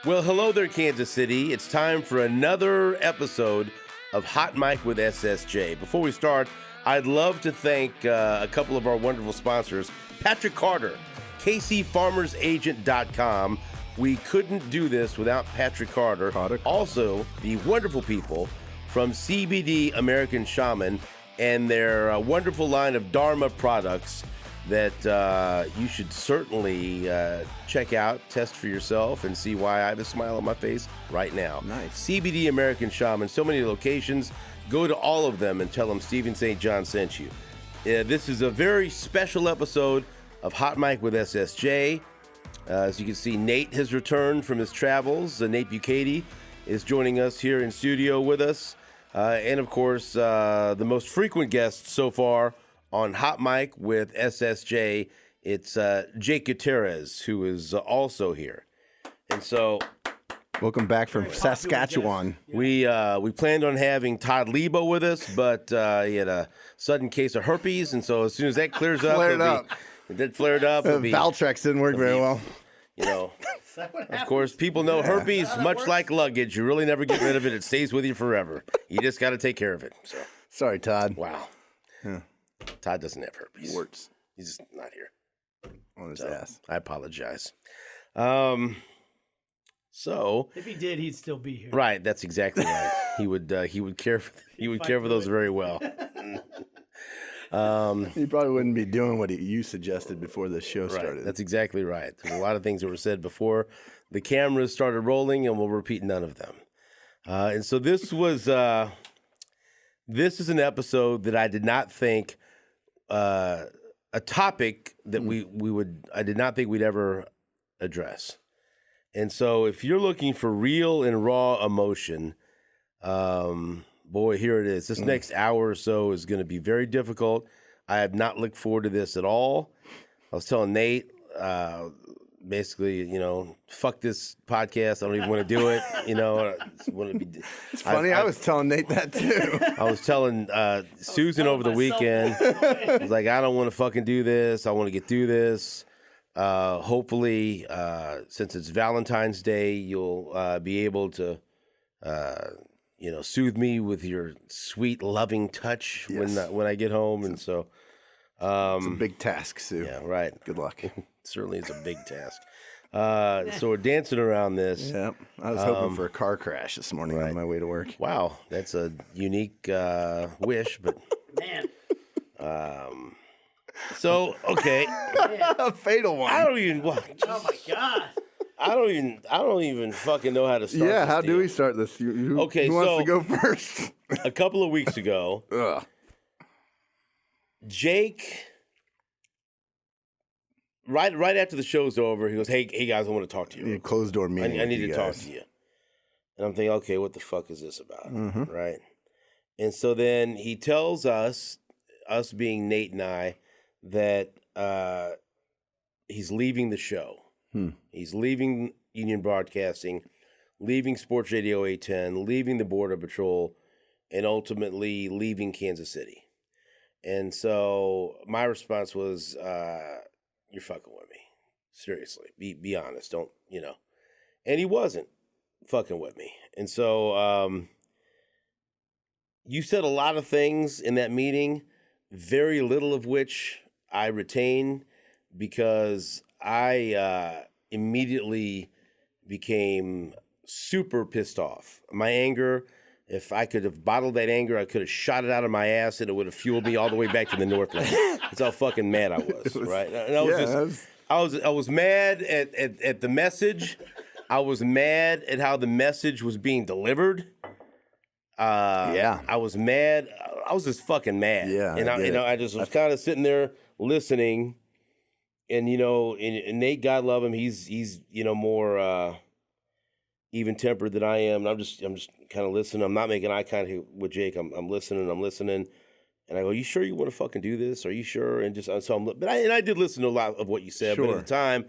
Well, hello there, Kansas City. It's time for another episode of Hot Mic with SSJ. Before we start, I'd love to thank a couple of our wonderful sponsors. Patrick Carter, KCFarmersAgent.com. We couldn't do this without Patrick Carter. Also, the wonderful people from CBD American Shaman and their wonderful line of Dharma products that you should certainly check out, test for yourself, and see why I have a smile on my face right now. Nice. CBD American Shaman, so many locations. Go to all of them and tell them Stephen St. John sent you. This is a very special episode of Hot Mic with SSJ. As you can see, Nate has returned from his travels. Nate Bukaty is joining us here in studio with us. And, of course, the most frequent guest so far on Hot Mic with SSJ, it's Jake Gutierrez, who is also here. And so, welcome back from Saskatchewan. We planned on having Todd Lebo with us, but he had a sudden case of herpes, and so as soon as that clears up, it did flared up. Valtrex didn't work very well. You know, of course, people know herpes, much like luggage. You really never get rid of it. It stays with you forever. You just got to take care of it. So, sorry, Todd. Wow. Yeah. Todd doesn't have herpes. Warts. He's just not here. On his ass. I apologize. So if he did, he'd still be here. Right, that's exactly right. He would care for those very well. He probably wouldn't be doing what you suggested before the show started. Right, that's exactly right. There's a lot of things that were said before the cameras started rolling, and we'll repeat none of them. And so this is an episode that I did not think a topic that I did not think we'd ever address. And so if you're looking for real and raw emotion, boy, here it is. This next hour or so is going to be very difficult. I have not looked forward to this at all. I was telling Nate, basically, fuck this podcast. I don't even want to do it. It's funny. I was telling Nate that too. I was telling Susan over the weekend. I was like, I don't want to fucking do this. I want to get through this. Hopefully, since it's Valentine's Day, you'll be able to, soothe me with your sweet, loving touch when I get home. And so, it's a big task, Sue. Yeah, right. Good luck. Certainly, it's a big task. So we're dancing around this. Yeah, I was hoping for a car crash this morning on my way to work. Wow, that's a unique wish, but man. So okay, a fatal one. I don't even. Oh my God. I don't even fucking know how to start. Yeah, this how deal. do we start this? Who wants to go first? A couple of weeks ago, Jake, right after the show's over, he goes, "Hey guys, I want to talk to you." Closed door meeting. I need to talk to you. And I'm thinking, okay, what the fuck is this about, right? And so then he tells us being Nate and I, that he's leaving the show. He's leaving Union Broadcasting, leaving Sports Radio 810, leaving the Border Patrol, and ultimately leaving Kansas City. And so my response was, you're fucking with me. Seriously. Be honest. Don't, And he wasn't fucking with me. And so you said a lot of things in that meeting, very little of which I retain, because I immediately became super pissed off. My anger, if I could have bottled that anger, I could have shot it out of my ass and it would have fueled me all the way back to the Northland. That's how fucking mad I was, right? And I was mad at the message. I was mad at how the message was being delivered. I was mad. I was just fucking mad. Yeah, and I just was kind of sitting there listening, and and Nate, God love him, he's more even tempered than I am. And I'm just kind of listening. I'm not making eye contact with Jake. I'm listening. And I go, "You sure you want to fucking do this? Are you sure?" And I did listen to a lot of what you said, Sure. but at the time,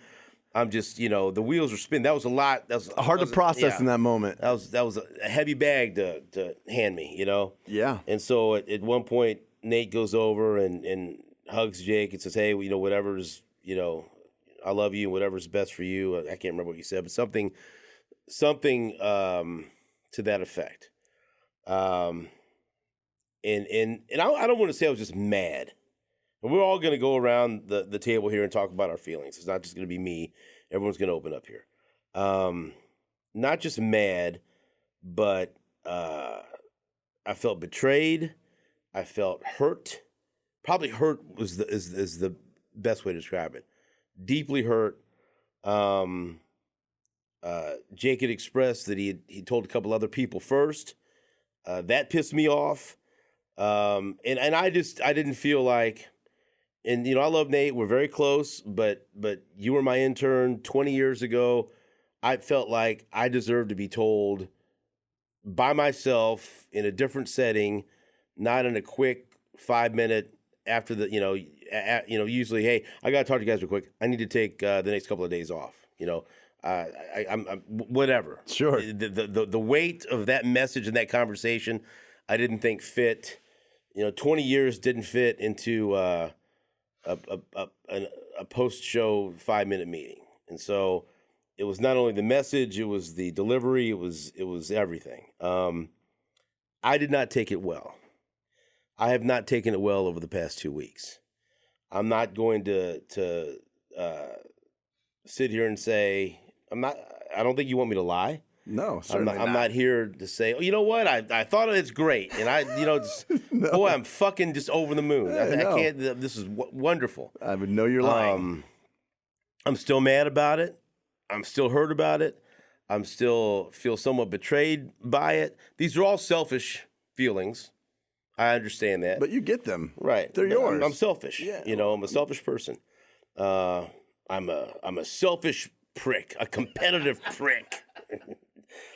I'm just, the wheels were spinning. That was a lot. That was hard to process in that moment. That was a heavy bag to hand me, Yeah. And so at one point, Nate goes over and hugs Jake and says, "Hey, whatever's, I love you, whatever's best for you." I can't remember what you said, but something something to that effect. And I don't want to say I was just mad. And we're all going to go around the table here and talk about our feelings. It's not just going to be me. Everyone's going to open up here. Not just mad, but I felt betrayed. I felt hurt. Probably hurt is the best way to describe it. Deeply hurt. Jake had expressed that he told a couple other people first. That pissed me off. And I didn't feel like, and I love Nate. We're very close, but you were my intern 20 years ago. I felt like I deserved to be told by myself in a different setting, not in a quick 5-minute after the, usually, hey, I got to talk to you guys real quick. I need to take the next couple of days off. I'm whatever. Sure. The weight of that message and that conversation, I didn't think fit. 20 years didn't fit into a post-show 5-minute meeting, and so it was not only the message, it was the delivery, it was everything. I did not take it well. I have not taken it well over the past 2 weeks. I'm not going to sit here and say I don't think you want me to lie. No, certainly I'm not here to say, oh, you know what? I thought it's great, and No. boy, I'm fucking just over the moon. Yeah, I can't. This is wonderful. I would know you're lying. I'm still mad about it. I'm still hurt about it. I'm still feel somewhat betrayed by it. These are all selfish feelings. I understand that, But you get them. right? They're yours. I'm selfish. Yeah. I'm a selfish person. I'm a selfish prick, a competitive prick.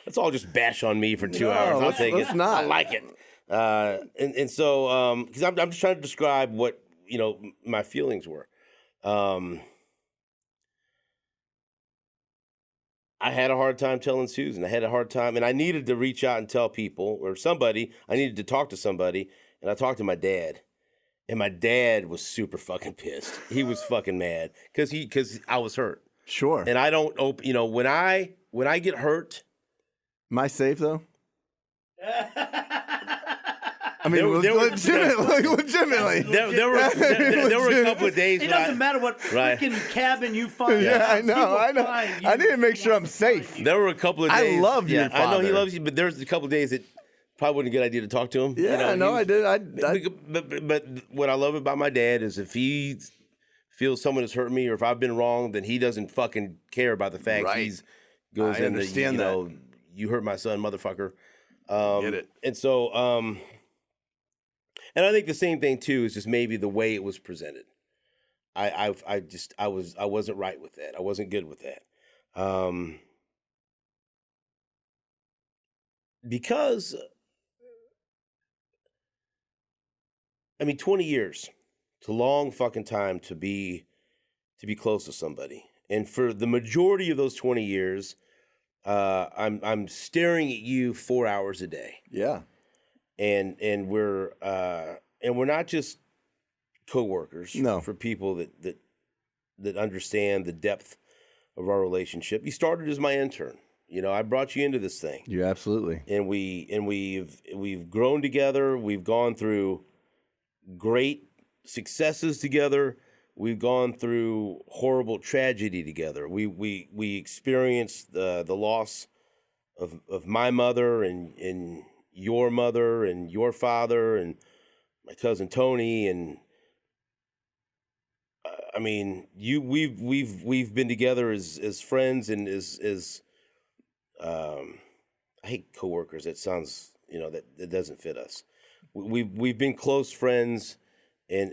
Let's all just bash on me for 2 hours. I'll take it. let's not. I like it. And so, because I'm just trying to describe what my feelings were. I had a hard time telling Susan. I had a hard time, and I needed to reach out and tell people or somebody. I needed to talk to somebody, and I talked to my dad. And my dad was super fucking pissed. He was fucking mad because I was hurt. Sure. And I don't open. When I get hurt. Am I safe though? I mean, legitimately. There were a couple of days. It doesn't matter what freaking cabin you find. Yeah, out, I know. I need to make sure I'm safe. There were a couple of days. I love your father. I know he loves you, but there's a couple of days that probably wasn't a good idea to talk to him. Yeah, I did. But what I love about my dad is if he feels someone has hurt me or if I've been wrong, then he doesn't fucking care about the fact he's goes I in understand that. You hurt my son, motherfucker. Get it. And so, and I think the same thing too is just maybe the way it was presented. I wasn't right with that. I wasn't good with that. Because 20 years, it's a long fucking time to be close to somebody. And for the majority of those 20 years, I'm staring at you 4 hours a day. Yeah. And we're not just coworkers. No. For people that understand the depth of our relationship. You started as my intern. I brought you into this thing. You absolutely. And we've grown together. We've gone through great successes together. We've gone through horrible tragedy together. We experienced the loss of my mother and your mother and your father and my cousin Tony and we've been together as friends and as I hate coworkers. That sounds that doesn't fit us. We've been close friends and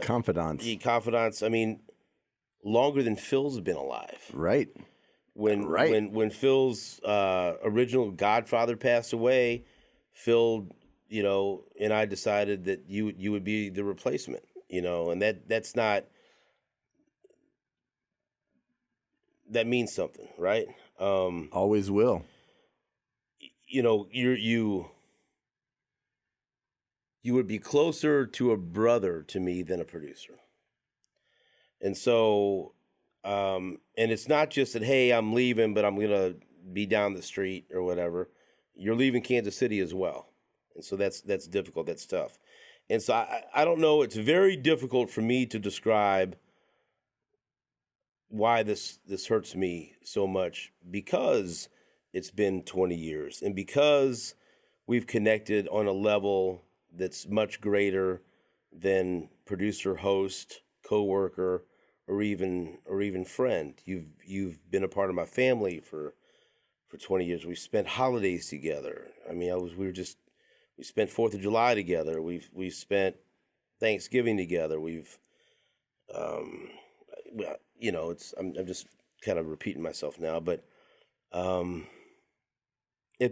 confidants. Confidants. Longer than Phil's been alive. Right. When Phil's original godfather passed away, Phil, and I decided that you would be the replacement, and that's not, that means something, right? Always will. You would be closer to a brother to me than a producer. And so, and it's not just that, hey, I'm leaving, but I'm going to be down the street or whatever, you're leaving Kansas City as well. And so that's difficult. That's tough. And so I don't know. It's very difficult for me to describe why this hurts me so much, because it's been 20 years and because we've connected on a level that's much greater than producer, host, coworker, or even friend. You've been a part of my family for 20 years. We've spent holidays together. I mean, we spent 4th of July together. We've spent Thanksgiving together. We've I'm just kind of repeating myself now, but at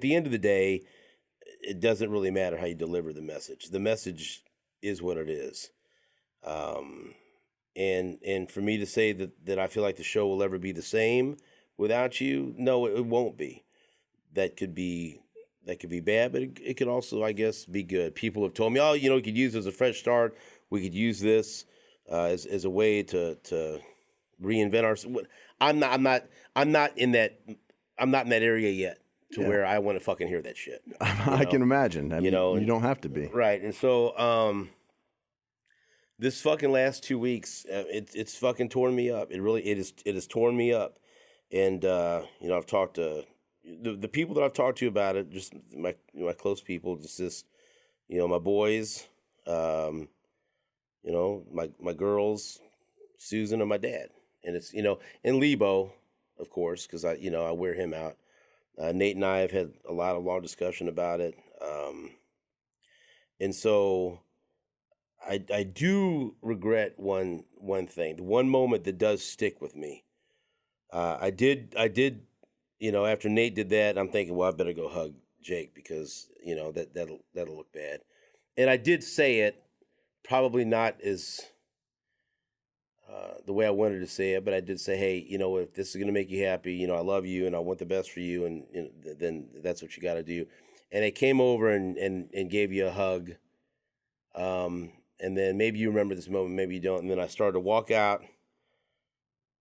the end of the day, it doesn't really matter how you deliver the message. The message is what it is. And for me to say that I feel like the show will ever be the same without you, no, it won't be. That could be bad, but it could also, I guess, be good. People have told me, oh, we could use it as a fresh start. We could use this as a way to reinvent ourselves. I'm not in that area yet to where I want to fucking hear that shit. I can imagine. I mean, you don't have to be. Right. And so this fucking last 2 weeks, it's fucking torn me up. It has torn me up. And I've talked to the people that I've talked to about it, just my close people, just my boys, my girls, Susan, and my dad. And it's and Lebo, of course, because I wear him out. Nate and I have had a lot of long discussion about it, and so I do regret one thing. The one moment that does stick with me. I did. After Nate did that, I'm thinking, well, I better go hug Jake because that'll look bad. And I did say it, probably not as the way I wanted to say it, but I did say, hey, if this is going to make you happy, I love you and I want the best for you, and then that's what you got to do. And they came over and gave you a hug. And then maybe you remember this moment, maybe you don't. And then I started to walk out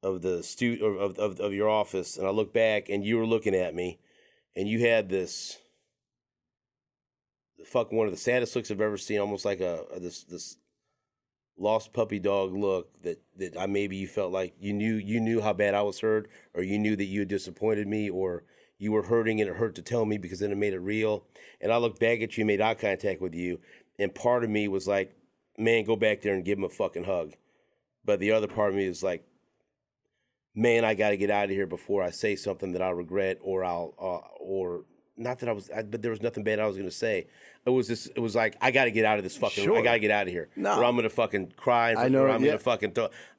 of the of your office, and I looked back, and you were looking at me, and you had this one of the saddest looks I've ever seen, almost like this lost puppy dog look that maybe you felt like you knew how bad I was hurt, or you knew that you had disappointed me, or you were hurting and it hurt to tell me because then it made it real. And I looked back at you, made eye contact with you, and part of me was like, man, go back there and give him a fucking hug. But the other part of me was like, man, I got to get out of here before I say something that I'll regret, or or not that but there was nothing bad I was going to say. It was like, I got to get out of this fucking, I got to get out of here. No. Or I'm going to fucking cry, or I'm going to fucking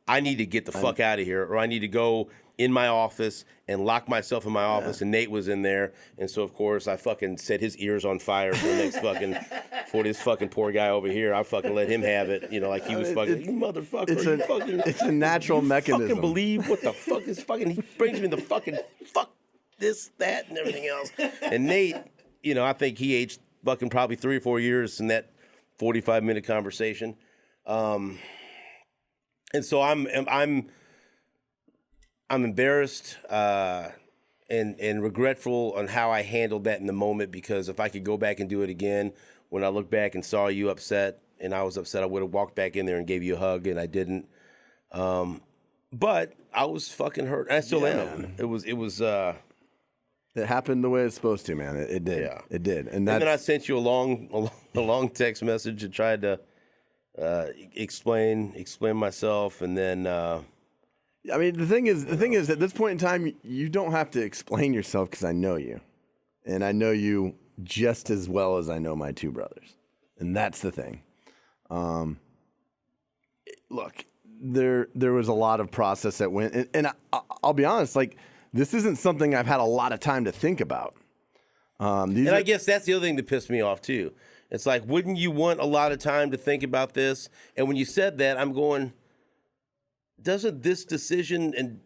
I need to get the fuck out of here, or I need to go in my office and lock myself in my office, and Nate was in there. And so, of course, I fucking set his ears on fire for the next fucking, for this fucking poor guy over here. I fucking let him have it, like he was fucking, you motherfucker. It's a natural mechanism. Fucking believe what the fuck is fucking, he brings me the fucking fuck this, that, and everything else. And Nate, I think he aged fucking probably 3 or 4 years in that 45-minute conversation. And so I'm embarrassed and regretful on how I handled that in the moment, because if I could go back and do it again, when I look back and saw you upset and I was upset, I would have walked back in there and gave you a hug, and I didn't. But I was fucking hurt. I still am. Man. It happened the way it's supposed to, man. It did. Yeah. It did. And then I sent you a long text message and tried to explain myself, and then. I mean, the thing is, at this point in time, you don't have to explain yourself, because I know you, and I know you just as well as I know my 2 brothers, and that's the thing. Look, there was a lot of process that went, and I'll be honest, like, this isn't something I've had a lot of time to think about. I guess that's the other thing that pissed me off too. It's like, wouldn't you want a lot of time to think about this? And when you said that, I'm going, doesn't this decision and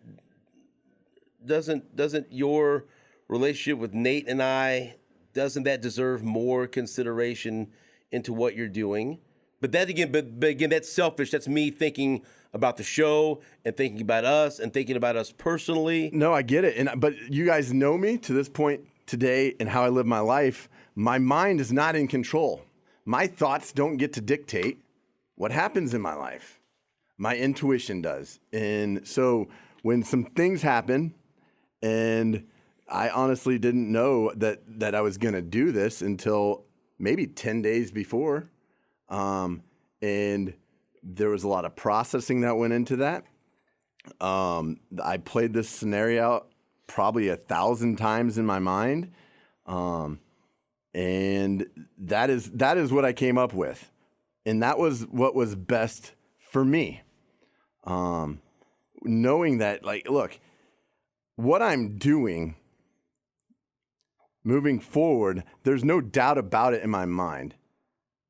doesn't your relationship with Nate and I, doesn't that deserve more consideration into what you're doing? But that again, but again, that's selfish. That's me thinking about the show and thinking about us and thinking about us personally. No, I get it. But you guys know me to this point today and how I live my life. My mind is not in control. My thoughts don't get to dictate what happens in my life. My intuition does. And so when some things happen, and I honestly didn't know that I was going to do this until maybe 10 days before. And there was a lot of processing that went into that. I played this scenario out probably 1,000 times in my mind. And that is what I came up with. And that was what was best for me. Knowing that, like, look, what I'm doing moving forward, there's no doubt about it in my mind.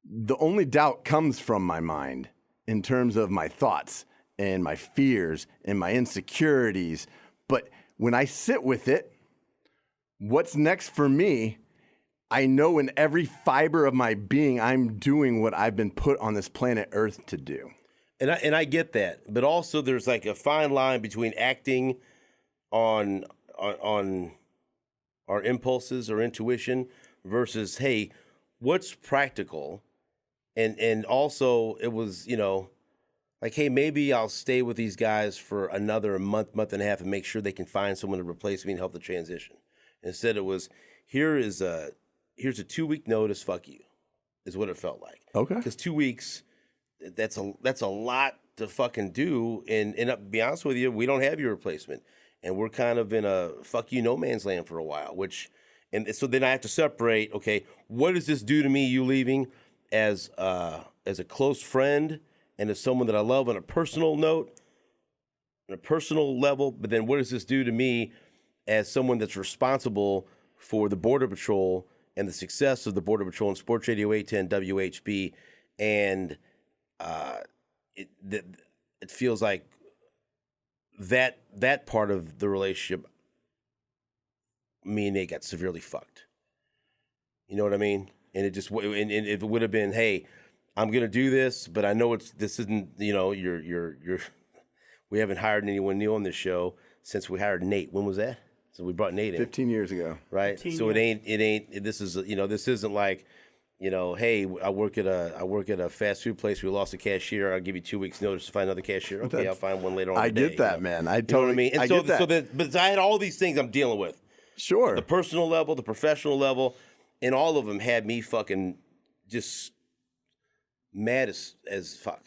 The only doubt comes from my mind in terms of my thoughts and my fears and my insecurities. But when I sit with it, what's next for me, I know in every fiber of my being, I'm doing what I've been put on this planet Earth to do. And I get that, but also there's like a fine line between acting on our impulses or intuition versus, hey, what's practical? And also it was, like, hey, maybe I'll stay with these guys for another month and a half and make sure they can find someone to replace me and help the transition. Instead it was, here's a 2-week notice, fuck you, is what it felt like. Okay. Because 2 weeks, that's a lot to fucking do. And to be honest with you, we don't have your replacement. And we're kind of in a fuck you no man's land for a while, and so then I have to separate, okay, what does this do to me, you leaving, as a close friend and as someone that I love on a personal note, on a personal level, but then what does this do to me as someone that's responsible for the Border Patrol and the success of the Border Patrol and Sports Radio 810 WHB, and it feels like that part of the relationship, me and Nate got severely fucked. You know what I mean? And it would have been, hey, I'm gonna do this, but I know this isn't. You're we haven't hired anyone new on this show since we hired Nate. When was that? So we brought Nate in 15 years ago, right? So it ain't. This is this isn't like, hey, I work at a fast food place. We lost a cashier. I'll give you 2 weeks notice to find another cashier. Okay, I'll find one later on. I get that, man. I totally. You know what I mean? And I get that. But I had all these things I'm dealing with. Sure. The personal level, the professional level, and all of them had me fucking just mad as fuck.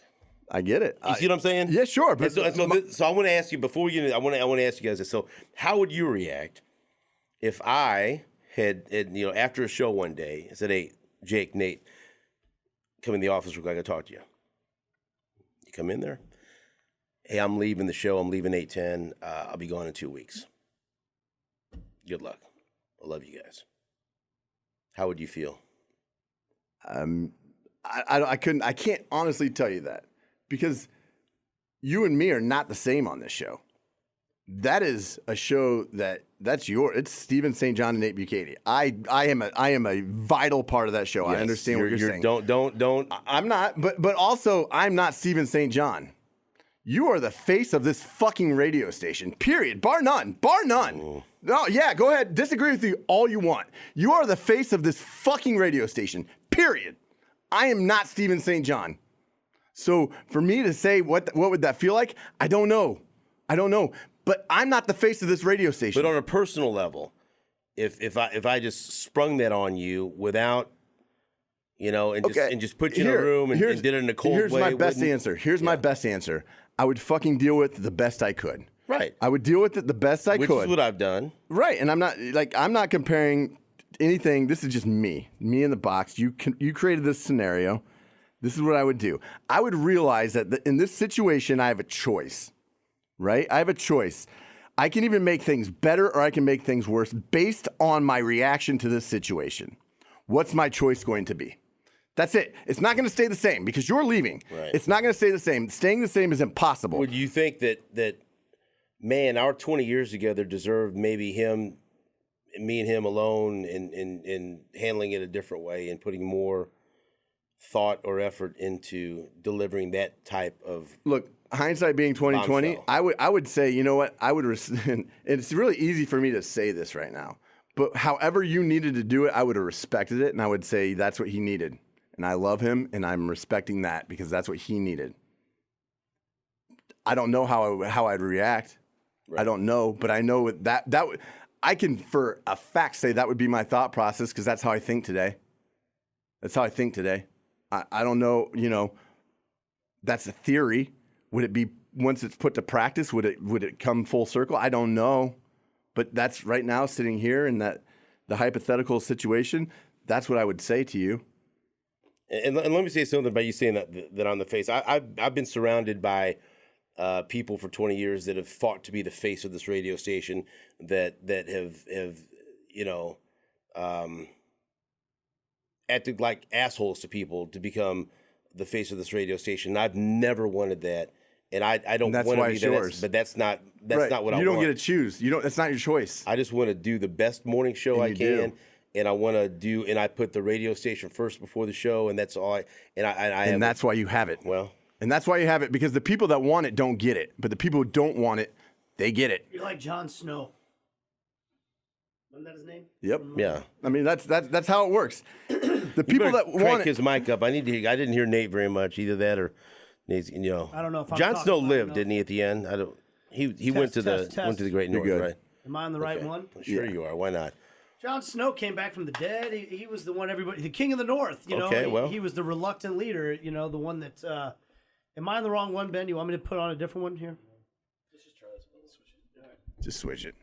I get it. You see what I'm saying? Yeah, sure. But so I want to ask you before you. I want to ask you guys this. So, how would you react if I had after a show one day, I said, "Hey, Jake, Nate, come in the office real quick. I got to talk to you." You come in there. Hey, I'm leaving the show. I'm leaving 810. I'll be gone in 2 weeks. Good luck. I love you guys. How would you feel? I can't honestly tell you that, because you and me are not the same on this show. That is a show it's Stephen St. John and Nate Bukaty. I am a vital part of that show. Yes, I understand what you're saying. Don't. I'm not, but also I'm not Stephen St. John. You are the face of this fucking radio station, period. Bar none. Ooh. No, yeah, go ahead. Disagree with you all you want. You are the face of this fucking radio station, period. I am not Stephen St. John. So for me to say what would that feel like, I don't know. But I'm not the face of this radio station. But on a personal level, if I just sprung that on you without, and just put you in a room and did it in a cold way. Here's my best answer. My best answer. I would fucking deal with it the best I could. Right. I would deal with it the best I could. Which is what I've done. Right. And I'm not comparing anything. This is just me in the box. You created this scenario. This is what I would do. I would realize that in this situation, I have a choice, right? I have a choice. I can even make things better or I can make things worse based on my reaction to this situation. What's my choice going to be? That's it. It's not going to stay the same because you're leaving. Right. It's not going to stay the same. Staying the same is impossible. Would you think that man, our 20 years together deserved maybe me and him alone and handling it a different way and putting more thought or effort into delivering that type of. Look, hindsight being 2020, bombshell. I would say, you know what? It's really easy for me to say this right now, but however you needed to do it, I would have respected it, and I would say that's what he needed. And I love him, and I'm respecting that because that's what he needed. I don't know how I'd react. Right. I don't know, but I know that I can for a fact say that would be my thought process because that's how I think today. That's how I think today. I don't know, that's a theory. Would it be once it's put to practice? Would it come full circle? I don't know, but that's right now sitting here in the hypothetical situation. That's what I would say to you. And let me say something about you saying that on the face. I've been surrounded by people for 20 years that have fought to be the face of this radio station. That have acted like assholes to people to become the face of this radio station. I've never wanted that, and I don't want to be that. But that's not right. Not what I want. You don't get to choose. You don't. That's not your choice. I just want to do the best morning show I can. And I want to do, and I put the radio station first before the show, and that's all. And that's why you have it. Well, and that's why you have it because the people that want it don't get it, but the people who don't want it, they get it. You're like Jon Snow. Wasn't that his name? Yep. Yeah. I mean, that's how it works. The people that want crank his mic up. I didn't hear Nate very much. Either that or Nate's. I don't know if I'm Jon Snow talking lived, about didn't he? At the end, I don't. He went to the Great North, good. right? Am I on the right one? Sure you are. Why not? Jon Snow came back from the dead. He was the one the king of the North. He was the reluctant leader. The one that. Am I on the wrong one, Ben? Do you want me to put on a different one here? Let's just try this. Let's switch it. Just switch it.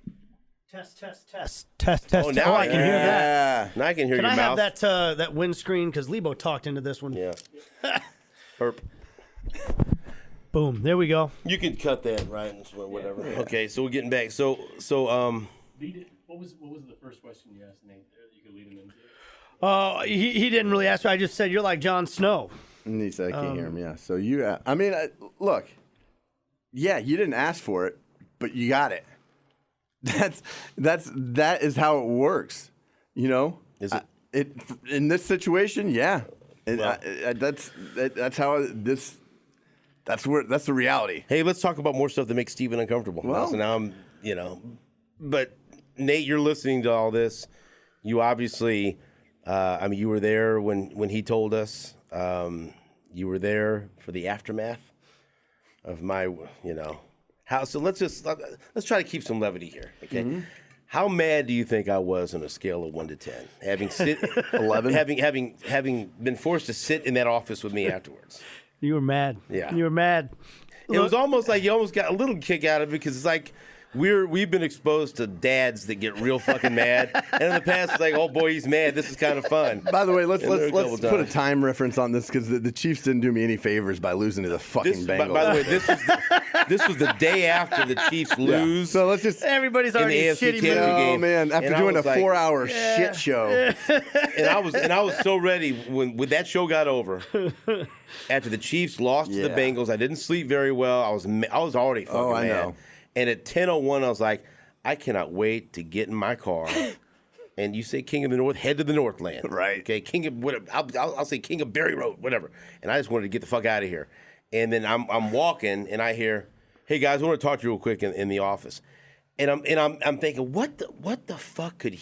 Test. Oh, now I can hear that. Now I can hear Can your I mouth. have that windscreen? Because Lebo talked into this one. Yeah. Herp. Boom. There we go. You can cut that, right? Whatever. Yeah. Okay, so we're getting back. So What was the first question you asked Nate there that you could lead him into? He didn't really ask me. I just said, you're like Jon Snow. And he said, I can't hear him. Yeah. So look, yeah, you didn't ask for it, but you got it. That is how it works. Is it? In this situation, yeah. That's how this. That's the reality. Hey, let's talk about more stuff that makes Steven uncomfortable. Well, so now I'm, but Nate, you're listening to all this. You obviously, you were there when he told us. You were there for the aftermath of my, how. So let's try to keep some levity here, okay? Mm-hmm. How mad do you think I was on a scale of 1 to 10, having 11, having been forced to sit in that office with me afterwards? You were mad. Yeah, you were mad. It was almost like you almost got a little kick out of it because it's like we've been exposed to dads that get real fucking mad, and in the past it's like, oh boy, he's mad. This is kind of fun. By the way, let's put a time reference on this because the Chiefs didn't do me any favors by losing to the fucking Bengals. By the way, this was the day after the Chiefs lose. So let's just everybody's already in the AFC shitty game. Oh man, after doing a 4-hour shit show, and I was so ready when that show got over. After the Chiefs lost to the Bengals, I didn't sleep very well. I was already fucking mad. Know. And at 10:01, I was like, I cannot wait to get in my car. And you say King of the North, head to the Northland. Right. Okay, King of whatever. I'll say King of Berry Road, whatever. And I just wanted to get the fuck out of here. And then I'm walking, and I hear, hey guys, I want to talk to you real quick in the office. And I'm thinking, what the fuck could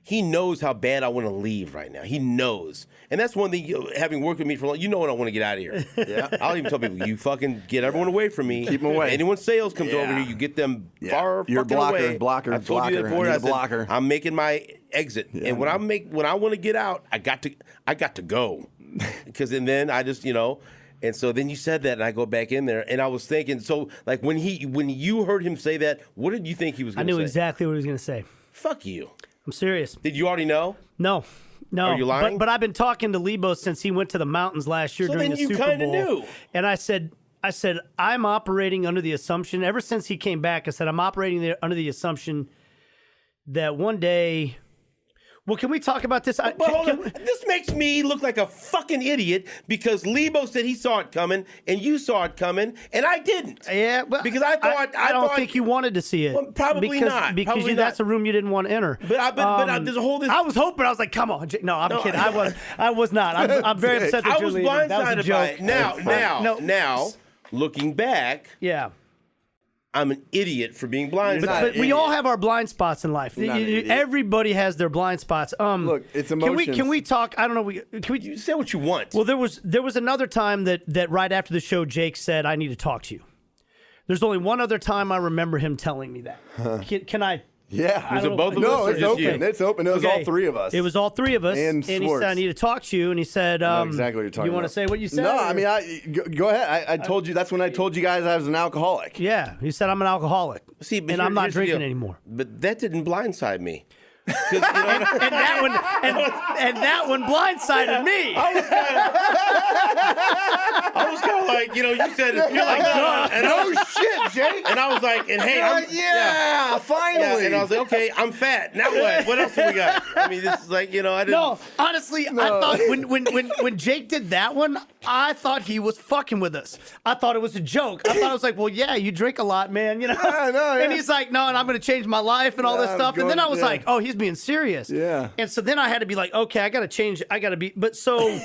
he knows how bad I want to leave right now. He knows. And that's one thing, having worked with me for a long, when I want to get out of here. Yeah. I'll even tell people, you fucking get everyone away from me. Keep them away. Anyone sales comes over here, you get them far You're fucking away. Blocker. I told you that before. I said, I'm making my exit. Yeah, and when I want to get out, I got to go. Because then I just, and so then you said that, and I go back in there, and I was thinking, so like when you heard him say that, what did you think he was going to say? I knew exactly what he was going to say. Fuck you. I'm serious. Did you already know? No. Are you lying? But I've been talking to Lebo since he went to the mountains last year during the Super Bowl. So then you kind of knew. And I said, I'm operating under the assumption, ever since he came back, I said, I'm operating under the assumption that one day Well, can we talk about this? This makes me look like a fucking idiot because Lebo said he saw it coming and you saw it coming and I didn't. Yeah, well, because I don't think you wanted to see it. Well, probably not. Because that's a room you didn't want to enter. But there's a whole. I was hoping. I was like, come on, no, I'm kidding. I was not. I'm very upset that I was blindsided by it. Now, looking back. Yeah. I'm an idiot for being blind. But we all have our blind spots in life. Everybody has their blind spots. Look, it's emotions. Can we talk? I don't know. Can we you say what you want? Well, there was another time that right after the show, Jake said, "I need to talk to you." There's only one other time I remember him telling me that. Can I? Yeah. Was it both of us? No, it's open. You? It's open. It was all three of us. It was all three of us. And he said, I need to talk to you. And he said, exactly what you're talking about. You want to say what you said? No, I mean, go ahead. I told you. That's when I told you guys I was an alcoholic. Yeah. He said, I'm an alcoholic. See, and I'm not drinking anymore. But that didn't blindside me. and that one blindsided me. I was kind of like, you said you're like, and oh shit, Jake. And I was like, and hey, finally. Yeah, and I was like, okay, I'm fat. Now what? What else do we got? I mean, this is like, I didn't. No, honestly, I thought when Jake did that one, I thought he was fucking with us. I thought it was a joke. I thought it was like, well, yeah, you drink a lot, man, Yeah, I know, yeah. And he's like, no, and I'm going to change my life and all this stuff. And then I was like, oh, he's being serious. Yeah. And so then I had to be like, okay, I got to change. I got to be. But so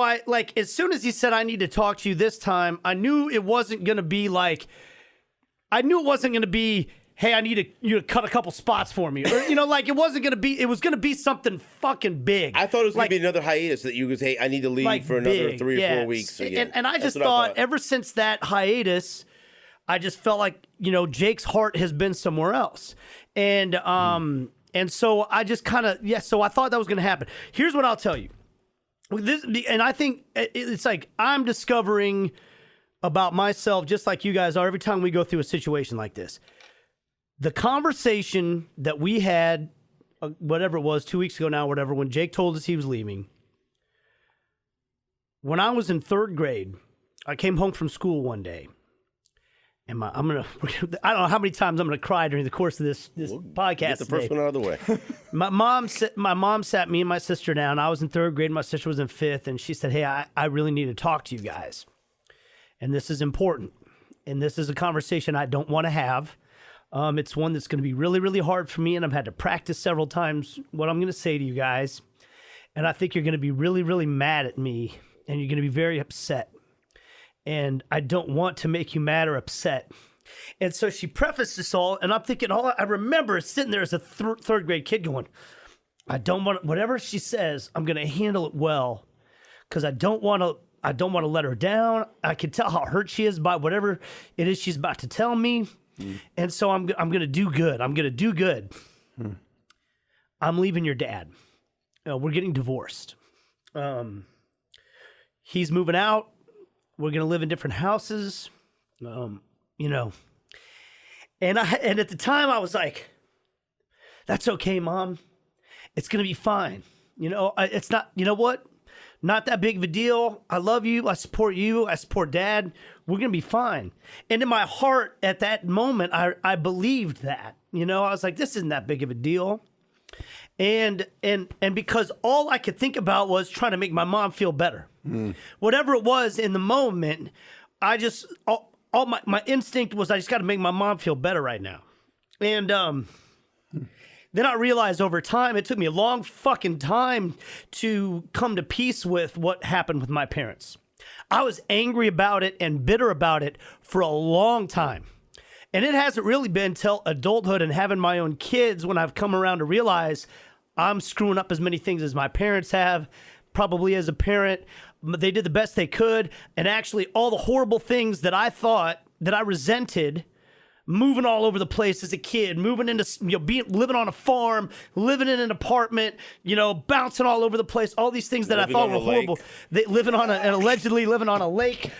I like as soon as he said I need to talk to you this time, I knew it wasn't going to be like. I knew it wasn't going to be. Hey, I need you to cut a couple spots for me. Or, like it wasn't going to be, it was going to be something fucking big. I thought it was going to be another hiatus that you could say, I need to leave for another 3 or 4 weeks. Again. And I just thought ever since that hiatus, I just felt like, Jake's heart has been somewhere else. And so I just kind of, so I thought that was going to happen. Here's what I'll tell you. And I think it's like I'm discovering about myself, just like you guys are, every time we go through a situation like this. The conversation that we had, whatever it was, 2 weeks ago now, whatever, when Jake told us he was leaving. When I was in 3rd grade, I came home from school one day. And I don't know how many times I'm gonna cry during the course of this podcast. Get the first one out of the way. My mom sat me and my sister down. I was in 3rd grade, my sister was in 5th, and she said, "Hey, I really need to talk to you guys. And this is important. And this is a conversation I don't want to have. It's one that's going to be really, really hard for me, and I've had to practice several times what I'm going to say to you guys. And I think you're going to be really, really mad at me, and you're going to be very upset. And I don't want to make you mad or upset." And so she prefaced this all, and I'm thinking, I remember sitting there as a 3rd grade kid going, I don't want whatever she says, I'm going to handle it well, because I don't want to let her down. I can tell how hurt she is by whatever it is she's about to tell me. And so I'm going to do good. I'm going to do good. I'm leaving your dad. We're getting divorced. He's moving out. We're going to live in different houses. And at the time I was like, that's okay, Mom. It's going to be fine. It's not, you know what? Not that big of a deal. I love you. I support you. I support Dad. We're going to be fine. And in my heart at that moment, I believed that. I was like, this isn't that big of a deal. And because all I could think about was trying to make my mom feel better. Whatever it was in the moment, I just, all my instinct was I just got to make my mom feel better right now. And then I realized over time, it took me a long fucking time to come to peace with what happened with my parents. I was angry about it and bitter about it for a long time. And it hasn't really been till adulthood and having my own kids when I've come around to realize I'm screwing up as many things as my parents have, probably as a parent. They did the best they could. And actually all the horrible things that I thought that I resented, moving all over the place as a kid, moving into, living on a farm, living in an apartment, bouncing all over the place, all these things that I thought were horrible. Allegedly living on a lake.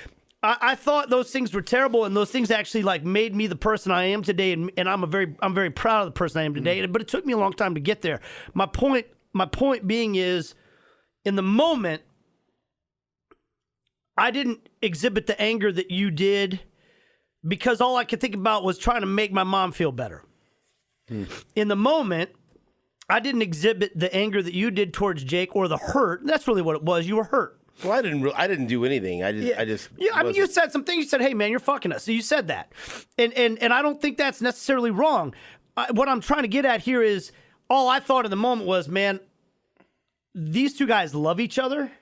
I thought those things were terrible, and those things actually made me the person I am today, and I'm very proud of the person I am today. But it took me a long time to get there. My point being is, in the moment, I didn't exhibit the anger that you did, because all I could think about was trying to make my mom feel better. In the moment, I didn't exhibit the anger that you did towards Jake or the hurt. That's really what it was. You were hurt. Well, I didn't do anything. I just. Yeah, I mean, you said some things. You said, "Hey, man, you're fucking us." So you said that, and I don't think that's necessarily wrong. What I'm trying to get at here is, all I thought in the moment was, man, these two guys love each other.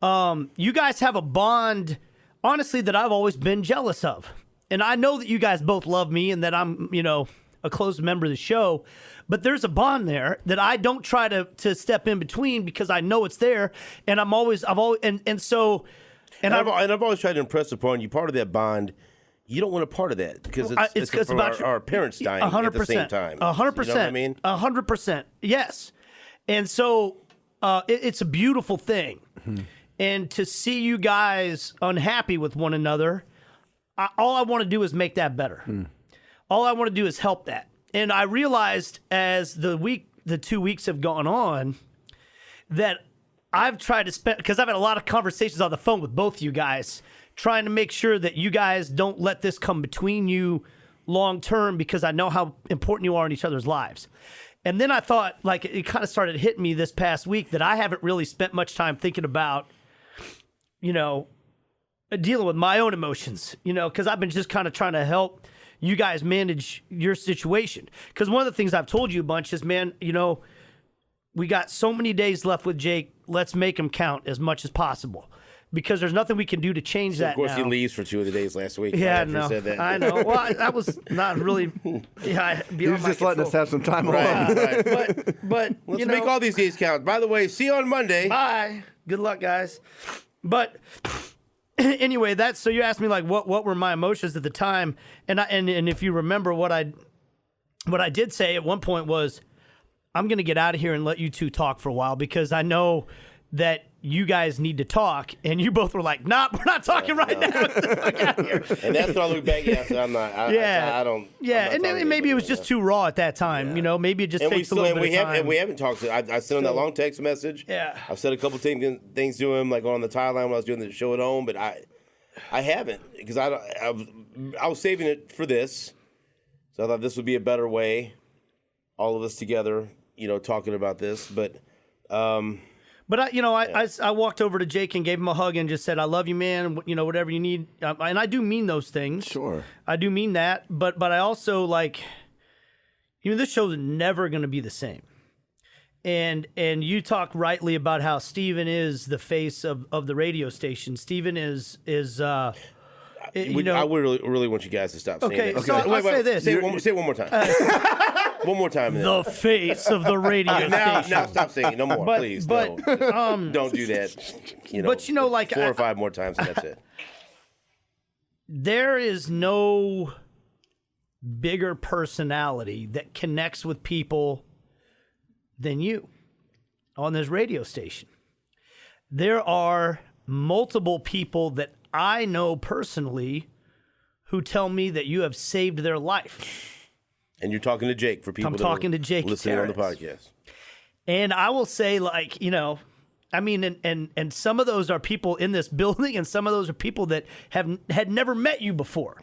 You guys have a bond, honestly, that I've always been jealous of, and I know that you guys both love me, and that I'm, a close member of the show. But there's a bond there that I don't try to step in between because I know it's there, and I've always I've always tried to impress upon you part of that bond. You don't want a part of that because it's from about our parents dying 100%, at the same time. 100%. You know what I mean? 100%. Yes. And so it's a beautiful thing. Mm-hmm. And to see you guys unhappy with one another, all I want to do is make that better. All I want to do is help that. And I realized as the 2 weeks have gone on that I've tried to spend, because I've had a lot of conversations on the phone with both you guys, trying to make sure that you guys don't let this come between you long term, because I know how important you are in each other's lives. And then I thought, like, it kind of started hitting me this past week that I haven't really spent much time thinking about, dealing with my own emotions, because I've been just kind of trying to help you guys manage your situation. Because one of the things I've told you a bunch is, man, we got so many days left with Jake. Let's make them count as much as possible, because there's nothing we can do to change that. Of course, now. he leaves for 2 of the days last week. Yeah, no, said that. I know. Well, that was not really. Yeah, he was just letting us have some time right, alone. But let's make all these days count. By the way, see you on Monday. Bye. Good luck, guys. But anyway, that's so you asked me, like, what were my emotions at the time, and if you remember what I did say at one point was, I'm going to get out of here and let you two talk for a while, because I know that you guys need to talk, and you both were like, "Nah, we're not talking right now." Get the fuck out of here. And that's when I look back and I said, "I'm not." I don't. Yeah, and then maybe it was just too raw at that time. Yeah. Maybe it just takes a little bit of time. And we haven't talked. I sent him that long text message. Yeah, I've said a couple things to him, like on the timeline when I was doing the show at home, but I haven't, because I was saving it for this, so I thought this would be a better way, all of us together, talking about this, but. But I walked over to Jake and gave him a hug and just said, "I love you, man. Whatever you need." And I do mean those things. Sure, I do mean that. But I also, like, this show's never going to be the same. And you talk rightly about how Steven is the face of the radio station. Steven is. I would really want you guys to stop saying that. Okay, so I'll say this. Say it one more time. One more time. The face of the radio station. Now stop saying it. No more, please. No. Don't do that. But like 4 or 5 more times, and that's it. There is no bigger personality that connects with people than you on this radio station. There are multiple people that I know personally who tell me that you have saved their life. And you're talking to Jake for people listening on the podcast. And I will say, like, and some of those are people in this building, and some of those are people that had never met you before,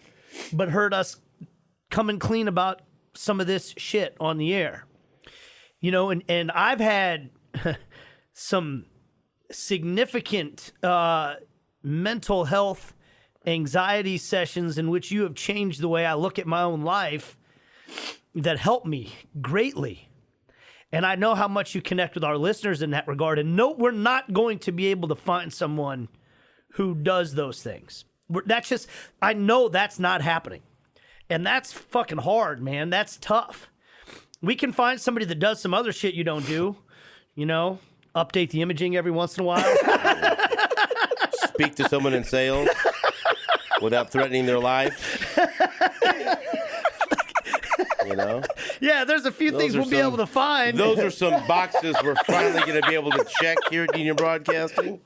but heard us coming clean about some of this shit on the air. And I've had some significant mental health anxiety sessions in which you have changed the way I look at my own life, that helped me greatly. And I know how much you connect with our listeners in that regard. And no, we're not going to be able to find someone who does those things. I know that's not happening. And that's fucking hard, man. That's tough. We can find somebody that does some other shit you don't do, update the imaging every once in a while. Speak to someone in sales without threatening their life. Yeah, there's a few things we'll be able to find. Those are some boxes we're finally going to be able to check here at Union Broadcasting.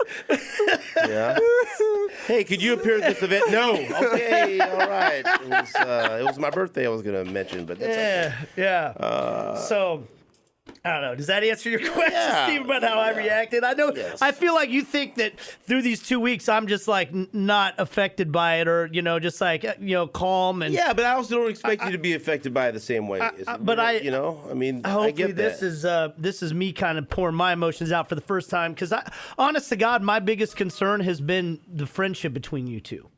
Yeah. Hey, could you appear at this event? No. Okay, all right. It was my birthday I was going to mention, but that's okay. Yeah. So I don't know. Does that answer your question, Yeah. Steve, about how I reacted? I know. Yes. I feel like you think that through these 2 weeks, I'm just like not affected by it, or just like calm and. Yeah, but I also don't expect you to be affected by it the same way. but I mean, I Hopefully get that. this is me kind of pouring my emotions out for the first time, because honest to God, my biggest concern has been the friendship between you two.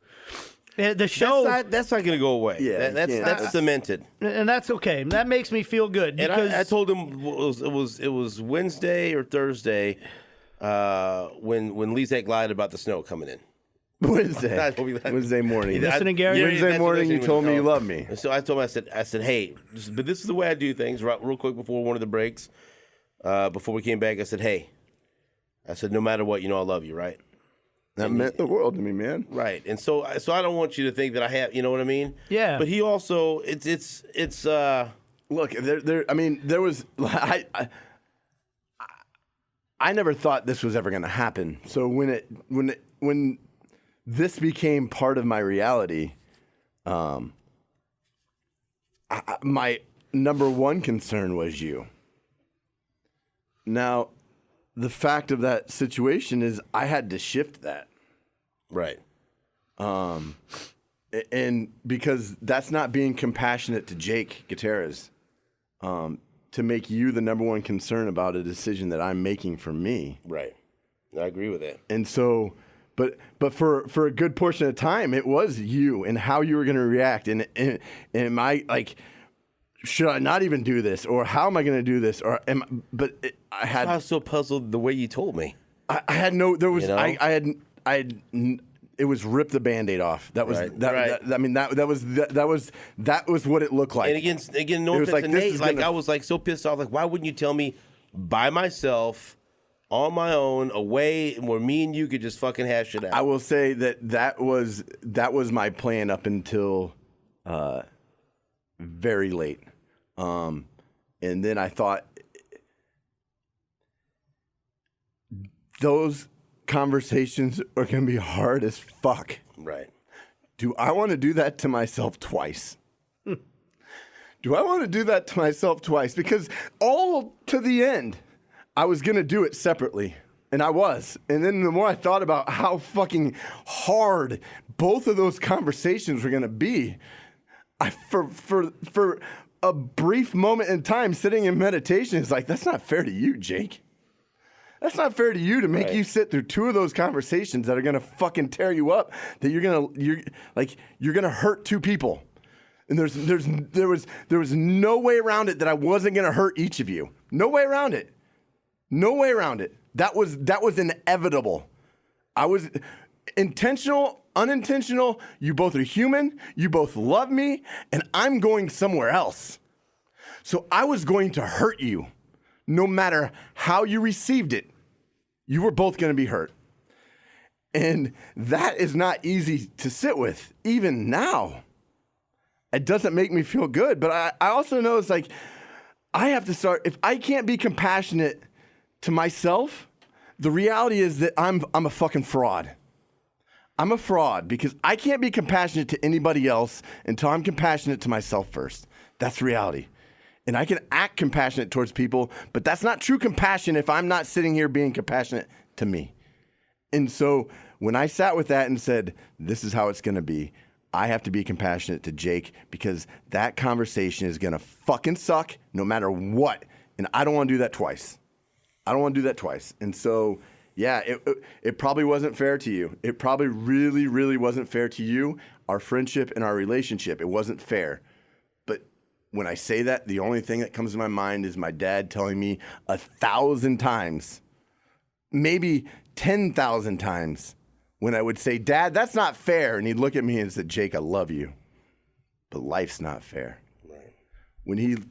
The show, That's not going to go away. Yeah, That's cemented. and that's okay. That makes me feel good, And because I told him it was Wednesday or Thursday when Lizette lied about the snow coming in. Wednesday. I told you that. Wednesday morning. listening, Gary? Wednesday morning, you told me you love me. And so I told him, I said, hey, but this is the way I do things. Real quick before one of the breaks, before we came back, I said, hey, no matter what, I love you, right? That meant the world to me, man. Right. And so I don't want you to think that I have, you know what I mean? Yeah. But he also, it's Look, there was I never thought this was ever going to happen. So when this became part of my reality, my number one concern was you. Now, the fact of that situation is I had to shift that. right. And because that's not being compassionate to Jake Gutierrez, to make you the number one concern about a decision that I'm making for me. Right. I agree with that. And so, but for a good portion of time, it was you and how you were going to react. And am I like, should I not even do this, or how am I going to do this, or I was so puzzled the way you told me. I had no. There was. You know? I had. It was rip the Band-Aid off. That was Right. that. Right. That was what it looked like. And again, no It was offense like, to this Nate. is Like gonna- I was like so pissed off. Like, why wouldn't you tell me by myself, on my own, away, where me and you could just fucking hash it out? I will say that was my plan up until very late, and then I thought those conversations are going to be hard as fuck. Right. Do I want to do that to myself twice? Do I want to do that to myself twice? Because all to the end, I was going to do it separately. And I was. And then the more I thought about how fucking hard both of those conversations were going to be, for a brief moment in time sitting in meditation, it's like, that's not fair to you, Jake. That's not fair to you to make you sit through two of those conversations that are gonna fucking tear you up. That you're gonna hurt two people, and there was no way around it that I wasn't gonna hurt each of you. No way around it. No way around it. That was inevitable. I was intentional, unintentional. You both are human. You both love me, and I'm going somewhere else. So I was going to hurt you. No matter how you received it, you were both going to be hurt. And that is not easy to sit with, even now. It doesn't make me feel good, but I also know it's like, I have to start, if I can't be compassionate to myself, the reality is that I'm a fucking fraud. I'm a fraud because I can't be compassionate to anybody else until I'm compassionate to myself first. That's reality. And I can act compassionate towards people, but that's not true compassion if I'm not sitting here being compassionate to me. And so when I sat with that and said, this is how it's going to be, I have to be compassionate to Jake because that conversation is going to fucking suck no matter what. And I don't want to do that twice. I don't want to do that twice. And so, yeah, it probably wasn't fair to you. It probably really, really wasn't fair to you, our friendship and our relationship. It wasn't fair. When I say that, the only thing that comes to my mind is my dad telling me 1,000 times, maybe 10,000 times, when I would say, Dad, that's not fair. And he'd look at me and say, Jake, I love you, but life's not fair. Right. When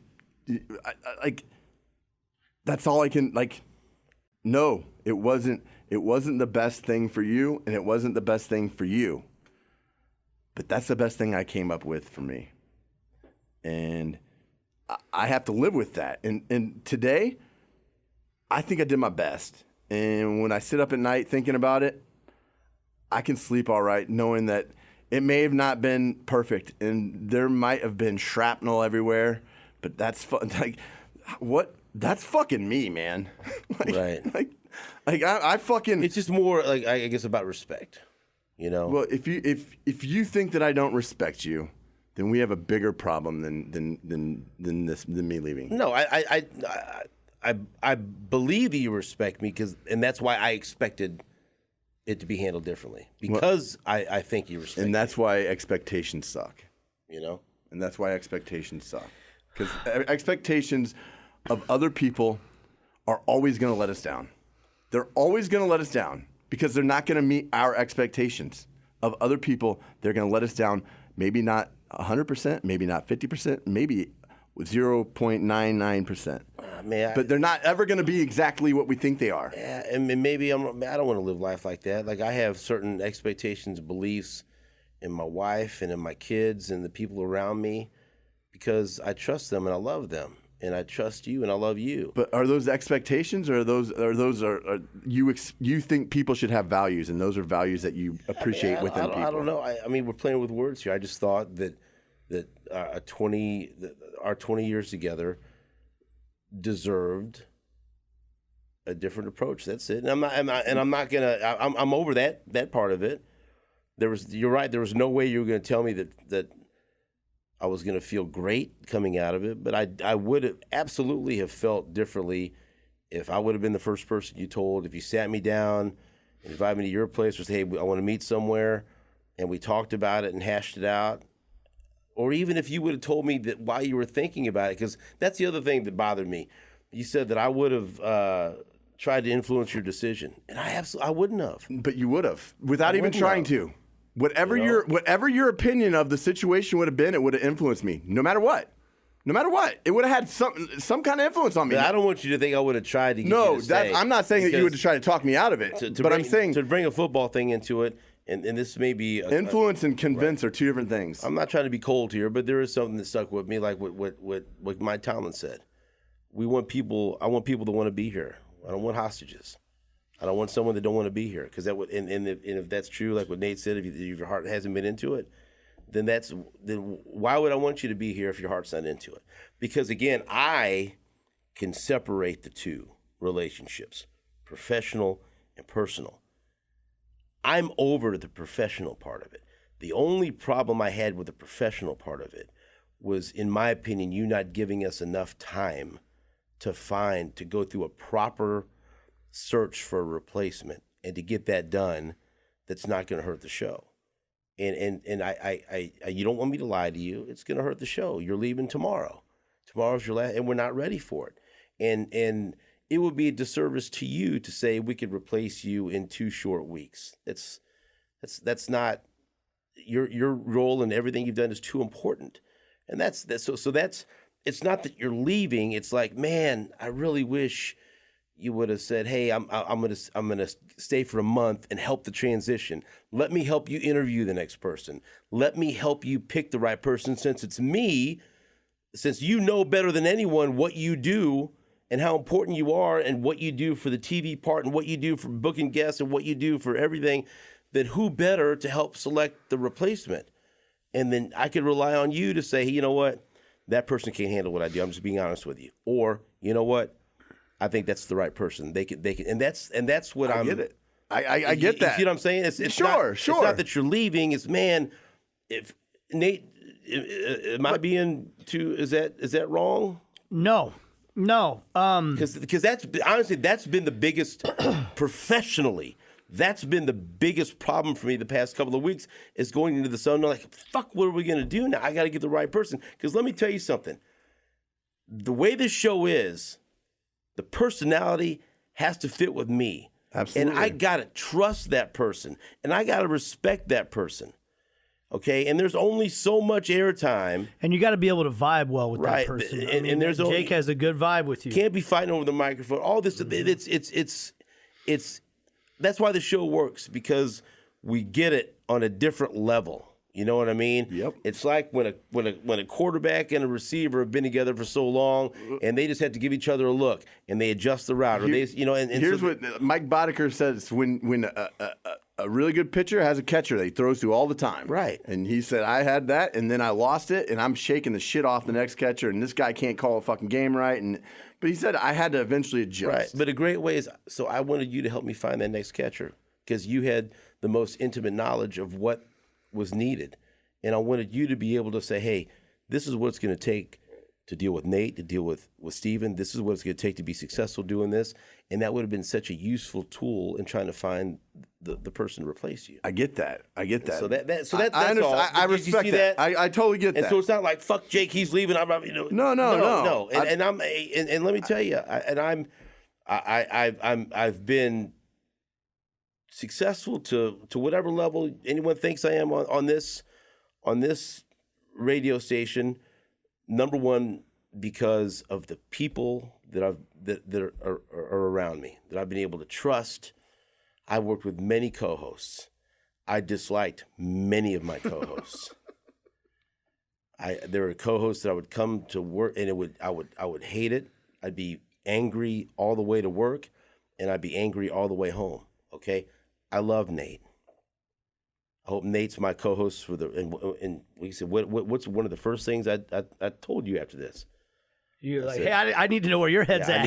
that's all I can, no, it wasn't the best thing for you, and it wasn't the best thing for you. But that's the best thing I came up with for me. And I have to live with that. And today, I think I did my best. And when I sit up at night thinking about it, I can sleep all right knowing that it may have not been perfect and there might have been shrapnel everywhere, but that's fun. Like, what that's fucking me, man. Right. Like I fucking. It's just more like, I guess, about respect, you know? Well, if you think that I don't respect you, then we have a bigger problem than me leaving. No, I believe that you respect me, and that's why I expected it to be handled differently, because I think you respect And that's me, why expectations suck. you know? And that's why expectations suck. Because expectations of other people are always going to let us down. They're always going to let us down because they're not going to meet our expectations of other people. They're going to let us down, maybe not 100%, maybe not 50%, maybe 0.99%. Man, But they're not ever going to be exactly what we think they are. yeah, and maybe I don't want to live life like that. Like, I have certain expectations, beliefs in my wife and in my kids and the people around me, because I trust them and I love them, and I trust you and I love you. But are those expectations, or are you think people should have values, and those are values that you appreciate within people? I don't know. I mean, we're playing with words here. I just thought that our 20 years together deserved a different approach. That's it. And I'm not gonna. I'm over that part of it. You're right. There was no way you were going to tell me that I was going to feel great coming out of it. But I would have absolutely have felt differently if I would have been the first person you told. If you sat me down and invited me to your place, or said, "Hey, I want to meet somewhere," and we talked about it and hashed it out. Or even if you would have told me that while you were thinking about it, because that's the other thing that bothered me. You said that I would have tried to influence your decision, and I wouldn't have. But you would have, without even wouldn't trying have. to. Whatever You know? your opinion of the situation would have been, it would have influenced me. No matter what. No matter what. It would have had some kind of influence on me. But I don't want you to think I would have tried to get No, you to stay, I'm not saying that you would have tried to talk me out of it. But I'm saying to bring a football thing into it, and this may be influence and convince are two different things. I'm not trying to be cold here, but there is something that stuck with me, like what Mike Tomlin said. I want people that want to be here. I don't want hostages. I don't want someone that don't want to be here, because that would, and if that's true, like what Nate said, if your heart hasn't been into it, then why would I want you to be here if your heart's not into it? Because again, I can separate the two relationships, professional and personal. I'm over the professional part of it. The only problem I had with the professional part of it was, in my opinion, you not giving us enough time to go through a proper search for a replacement, and to get that done, that's not going to hurt the show. And I you don't want me to lie to you. It's going to hurt the show. You're leaving tomorrow. Tomorrow's your last, and we're not ready for it. And it would be a disservice to you to say we could replace you in 2 short weeks. That's not your role, and everything you've done is too important. And that's it's not that you're leaving. It's like, man, I really wish you would have said, "Hey, I'm gonna stay for a month and help the transition. Let me help you interview the next person. Let me help you pick the right person, since it's me, since you know better than anyone what you do and how important you are, and what you do for the TV part, and what you do for booking guests, and what you do for everything. Then who better to help select the replacement? And then I could rely on you to say, hey, you know what, that person can't handle what I do. I'm just being honest with you. Or, you know what, I think that's the right person. They can, and that's what I get it. I get that. You see what I'm saying? It's sure. It's not that you're leaving. It's, man, if Nate, am I being too? Is that wrong? No. Because that's honestly, that's been the biggest professionally. That's been the biggest problem for me the past couple of weeks, is going into the sun. Like, fuck, what are we going to do now? I got to get the right person. Because let me tell you something. The way this show is, the personality has to fit with me. Absolutely. And I got to trust that person. And I got to respect that person. Okay? And there's only so much airtime. And you got to be able to vibe well with Right. that person. And there's only, Jake has a good vibe with you. Can't be fighting over the microphone. All this, it's that's why the show works, because we get it on a different level. You know what I mean? Yep. It's like when a quarterback and a receiver have been together for so long, and they just have to give each other a look, and they adjust the route, or they, you know. And Here's so, what Mike Boddicker says: when a really good pitcher has a catcher that he throws to all the time, Right. And he said, I had that, and then I lost it, and I'm shaking the shit off the next catcher, and this guy can't call a fucking game right, but he said I had to eventually adjust. right. But a great way is, so I wanted you to help me find that next catcher because you had the most intimate knowledge of what was needed, and I wanted you to be able to say, hey, this is what it's going to take to deal with Nate, to deal with Steven. This is what it's going to take to be successful doing this. And that would have been such a useful tool in trying to find the person to replace you. I get that. So that's I all. I Did you respect see that. I totally get And that. so it's not like, fuck Jake, he's leaving. I'm not, you know. No. And let me tell you, I've been successful to whatever level anyone thinks I am on this radio station. Number one, because of the people that are around me, that I've been able to trust. I worked with many co-hosts. I disliked many of my co-hosts. There were co-hosts that I would come to work and I would hate it. I'd be angry all the way to work, and I'd be angry all the way home. Okay, I love Nate. I hope Nate's my co-host for and we said, what's one of the first things I told you after this? You're like, hey, I need to know where your head's at.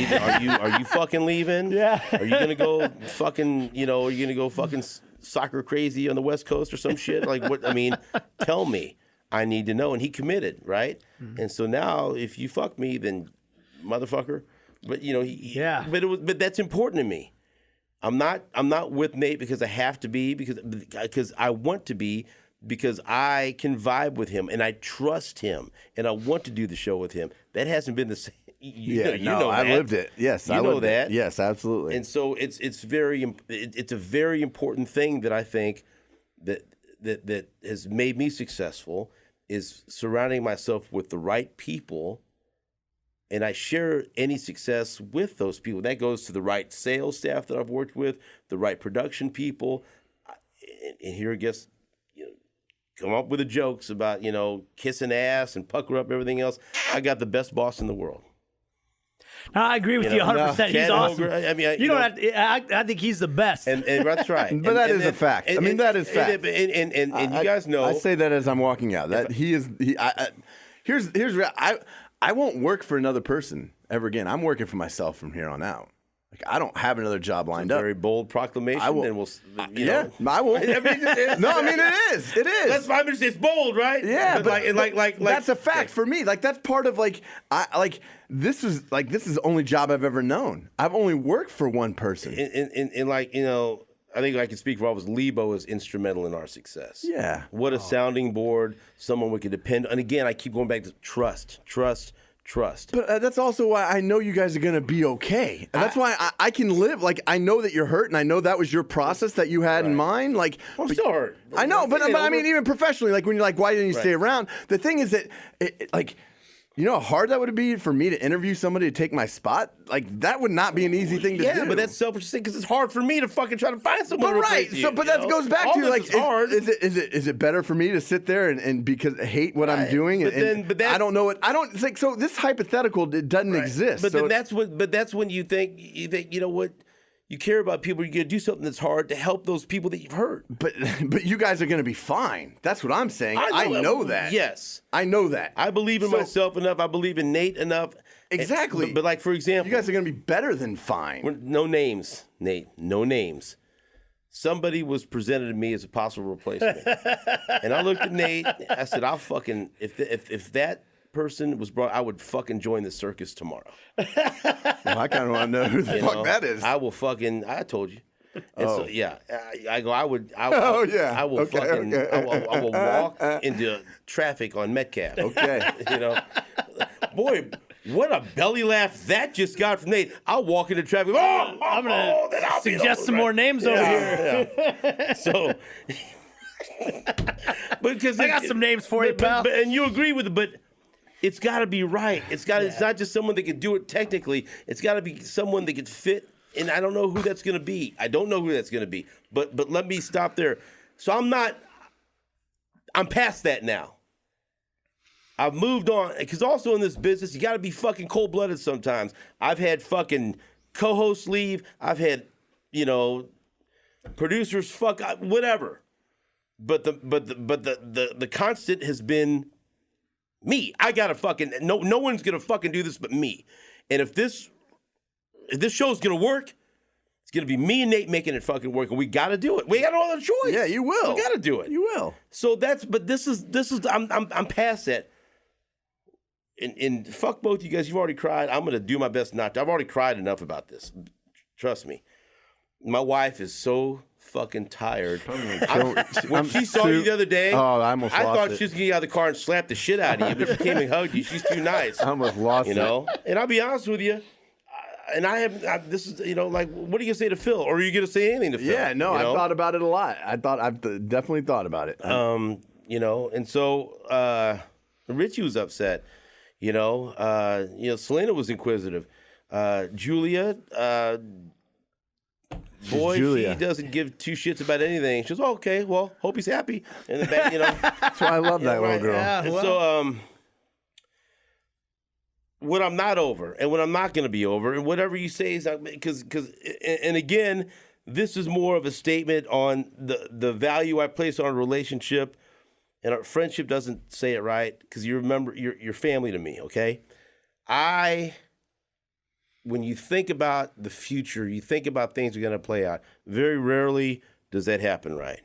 Are you fucking leaving? Yeah. Are you gonna go fucking? You know, are you gonna go fucking soccer crazy on the West Coast or some shit? Like what? I mean, tell me. I need to know. And he committed, right? Mm-hmm. And so now, if you fuck me, then motherfucker. But you know, yeah. But that's important to me. I'm not with Nate because I have to be, because I want to be, because I can vibe with him and I trust him and I want to do the show with him. That hasn't been the same. You know I that. lived it. Yes, I know that. Yes, absolutely. And so it's a very important thing that I think that has made me successful is surrounding myself with the right people. And I share any success with those people. That goes to the right sales staff that I've worked with, the right production people. And here, I guess, you know, come up with the jokes about, you know, kissing ass and pucker up everything else. I got the best boss in the world. No, I agree with you 100%. He's awesome. I mean, I think he's the best. And that's right. But that is a fact. I mean, that is fact. And you guys know. I say that as I'm walking out. That here's I won't work for another person ever again. I'm working for myself from here on out. Like I don't have another job lined up. Very bold proclamation. I will. And we'll, yeah, I won't. No, I mean it is. It is. That's fine. It's bold, right? Yeah, but like that's a fact for me. Like that's part of this is the only job I've ever known. I've only worked for one person. And like, you know, I think I can speak for all of us. Lebo is instrumental in our success. Yeah. What a sounding board, someone we could depend on. And again, I keep going back to trust. But that's also why I know you guys are going to be okay. And that's why I can live. Like, I know that you're hurt, and I know that was your process that you had in mind. Like, I'm still hurt. I know, but I mean, even professionally, like when you're like, why didn't you stay around? The thing is that, you know how hard that would be for me to interview somebody to take my spot? Like, that would not be an easy thing to do. Yeah, but that's selfish because it's hard for me to fucking try to find someone to replace you. But that goes back to, like, is it better for me to sit there and because I hate what I'm doing? But I don't know it. It's like, so this hypothetical, it doesn't exist. But then that's when you think, you know what? You care about people. You're going to do something that's hard to help those people that you've hurt. But you guys are going to be fine. That's what I'm saying. I know that. Yes. I know that. I believe in myself enough. I believe in Nate enough. Exactly. But like, for example. You guys are going to be better than fine. No names, Nate. No names. Somebody was presented to me as a possible replacement. And I looked at Nate. I said, I'll fucking, if that person was brought, I would fucking join the circus tomorrow. Well, I kind of want to know who the fuck that is. I will fucking, I told you. And so, yeah, I will walk into traffic on Metcalf. Okay. You know, boy, what a belly laugh that just got from Nate. I'll walk into traffic. I'm going to suggest some more names over here. Yeah. So, because I got some names for you, pal. And you agree with it, but it's got to be right. It's not just someone that can do it technically. It's got to be someone that can fit. And I don't know who that's going to be. I don't know who that's going to be. But let me stop there. So I'm past that now. I've moved on, because also in this business, you got to be fucking cold-blooded sometimes. I've had fucking co-hosts leave. I've had, producers whatever. But the constant has been me. I gotta fucking no one's gonna fucking do this but me. And if this show's gonna work, it's gonna be me and Nate making it fucking work, and we gotta do it. We got no other choice. Yeah, you will. We gotta do it. You will. So this is I'm past that. And fuck both you guys. You've already cried. I'm gonna do my best not to. I've already cried enough about this. Trust me. My wife is so fucking tired. When she saw you the other day, I thought she was gonna get out of the car and slap the shit out of you, but she came and hugged you. She's too nice. I almost lost it. And I'll be honest with you, this is like, what are you gonna say to Phil? Or are you gonna say anything to Phil? Yeah, no, I've thought about it a lot. I've definitely thought about it. And so Richie was upset. Selena was inquisitive. Julia. Boy, Julia. she doesn't give two shits about anything. She goes, "Oh, okay, well, hope he's happy." And the back, That's why I love that little girl. Yeah, And well. so, what I'm not over, and what I'm not going to be over, and whatever you say is because, and again, this is more of a statement on the value I place on a relationship, and our friendship doesn't say it right because you remember you're family to me. Okay, when you think about the future, you think about things are going to play out. Very rarely does that happen right,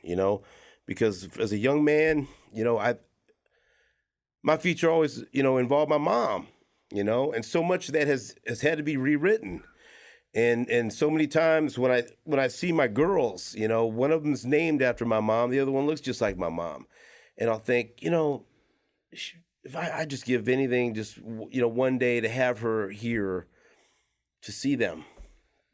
because as a young man, my future always, involved my mom, and so much of that has had to be rewritten. And so many times when I see my girls, one of them's named after my mom, the other one looks just like my mom. And I'll think, if I just give anything, just, one day to have her here, to see them,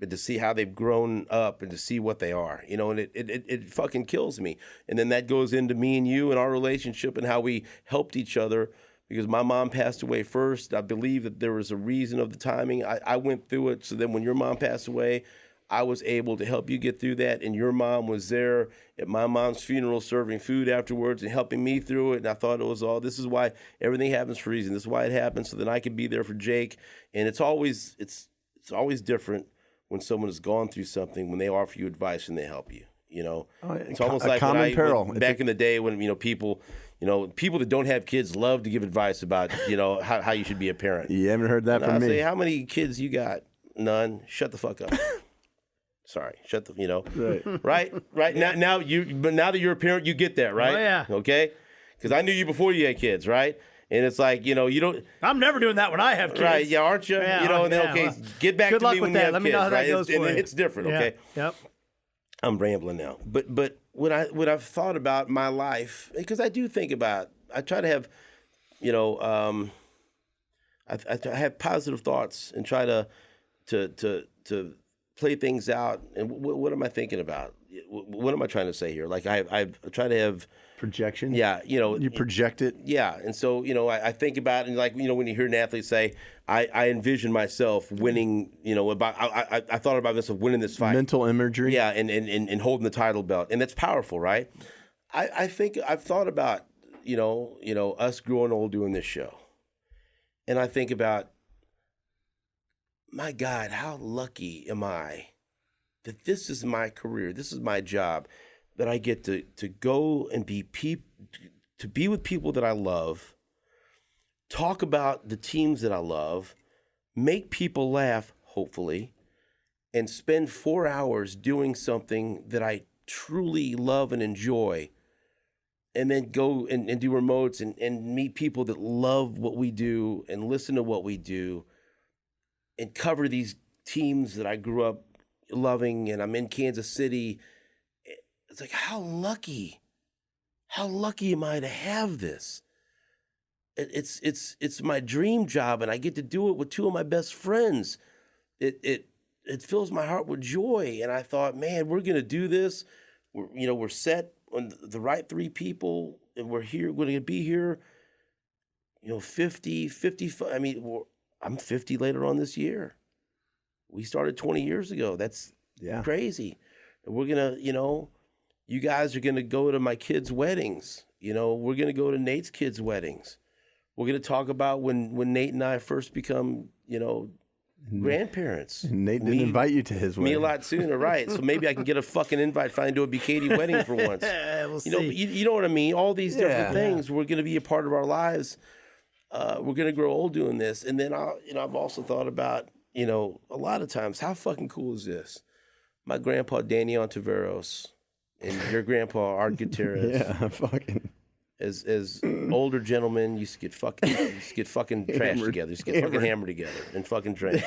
and to see how they've grown up, and to see what they are, and it fucking kills me. And then that goes into me and you and our relationship and how we helped each other, because my mom passed away first. I believe that there was a reason of the timing. I went through it. So then when your mom passed away, I was able to help you get through that. And your mom was there at my mom's funeral serving food afterwards and helping me through it. And I thought it was this is why everything happens for a reason. This is why it happens, so that I could be there for Jake. And it's always different when someone has gone through something, when they offer you advice and they help you. It's almost like common peril. Back in the day when people that don't have kids love to give advice about how you should be a parent. You haven't heard that from I me. say, how many kids you got? None. Shut the fuck up. Sorry. Shut the. Right. Now that you're a parent, you get that, right? Oh, yeah. Okay. Because I knew you before you had kids, right? And it's like, you don't. I'm never doing that when I have kids. Right, yeah, aren't you? Yeah, And then, okay, well, get back good to luck me with when that. you have Let me kids, know how that right? goes for you. It's different, Yeah. okay? Yep. I'm rambling now. But when I've thought about my life, because I do think about, I try to have, I have positive thoughts and try to play things out. And what am I thinking about? What am I trying to say here? Like I try to have Projection? Yeah, You project it? Yeah, and so, I think about it, and like, when you hear an athlete say, I envision myself winning, I thought about myself winning this fight. Mental imagery? Yeah, and holding the title belt. And that's powerful, right? I think I've thought about, us growing old doing this show. And I think about, my God, how lucky am I that this is my career, this is my job, that I get to go and be with people that I love, talk about the teams that I love, make people laugh, hopefully, and spend 4 hours doing something that I truly love and enjoy, and then go and do remotes and meet people that love what we do and listen to what we do and cover these teams that I grew up loving, and I'm in Kansas City. It's like, how lucky am I to have this? It's my dream job, and I get to do it with two of my best friends. It fills my heart with joy. And I thought, man, we're gonna do this. We're set on the right three people, and we're going to be here. 50, 55. I mean, I'm 50 later on this year. We started 20 years ago. That's crazy. And we're gonna, you guys are going to go to my kids' weddings. You know, we're going to go to Nate's kids' weddings. We're going to talk about when Nate and I first become, you know, grandparents. Nate didn't invite you to his wedding. Me a lot sooner, right? So maybe I can get a fucking invite finally to a BKD wedding for once. We'll You know, see. but you know what I mean? All these different Yeah. things were going to be a part of our lives. We're going to grow old doing this. And then I've also thought about, you know, a lot of times, how fucking cool is this? My grandpa, Danny Ontiveros, and your grandpa, Art Gutierrez, Yeah, fucking. as older gentlemen, used to get fucking trash together, used to get fucking hammered together and fucking drink.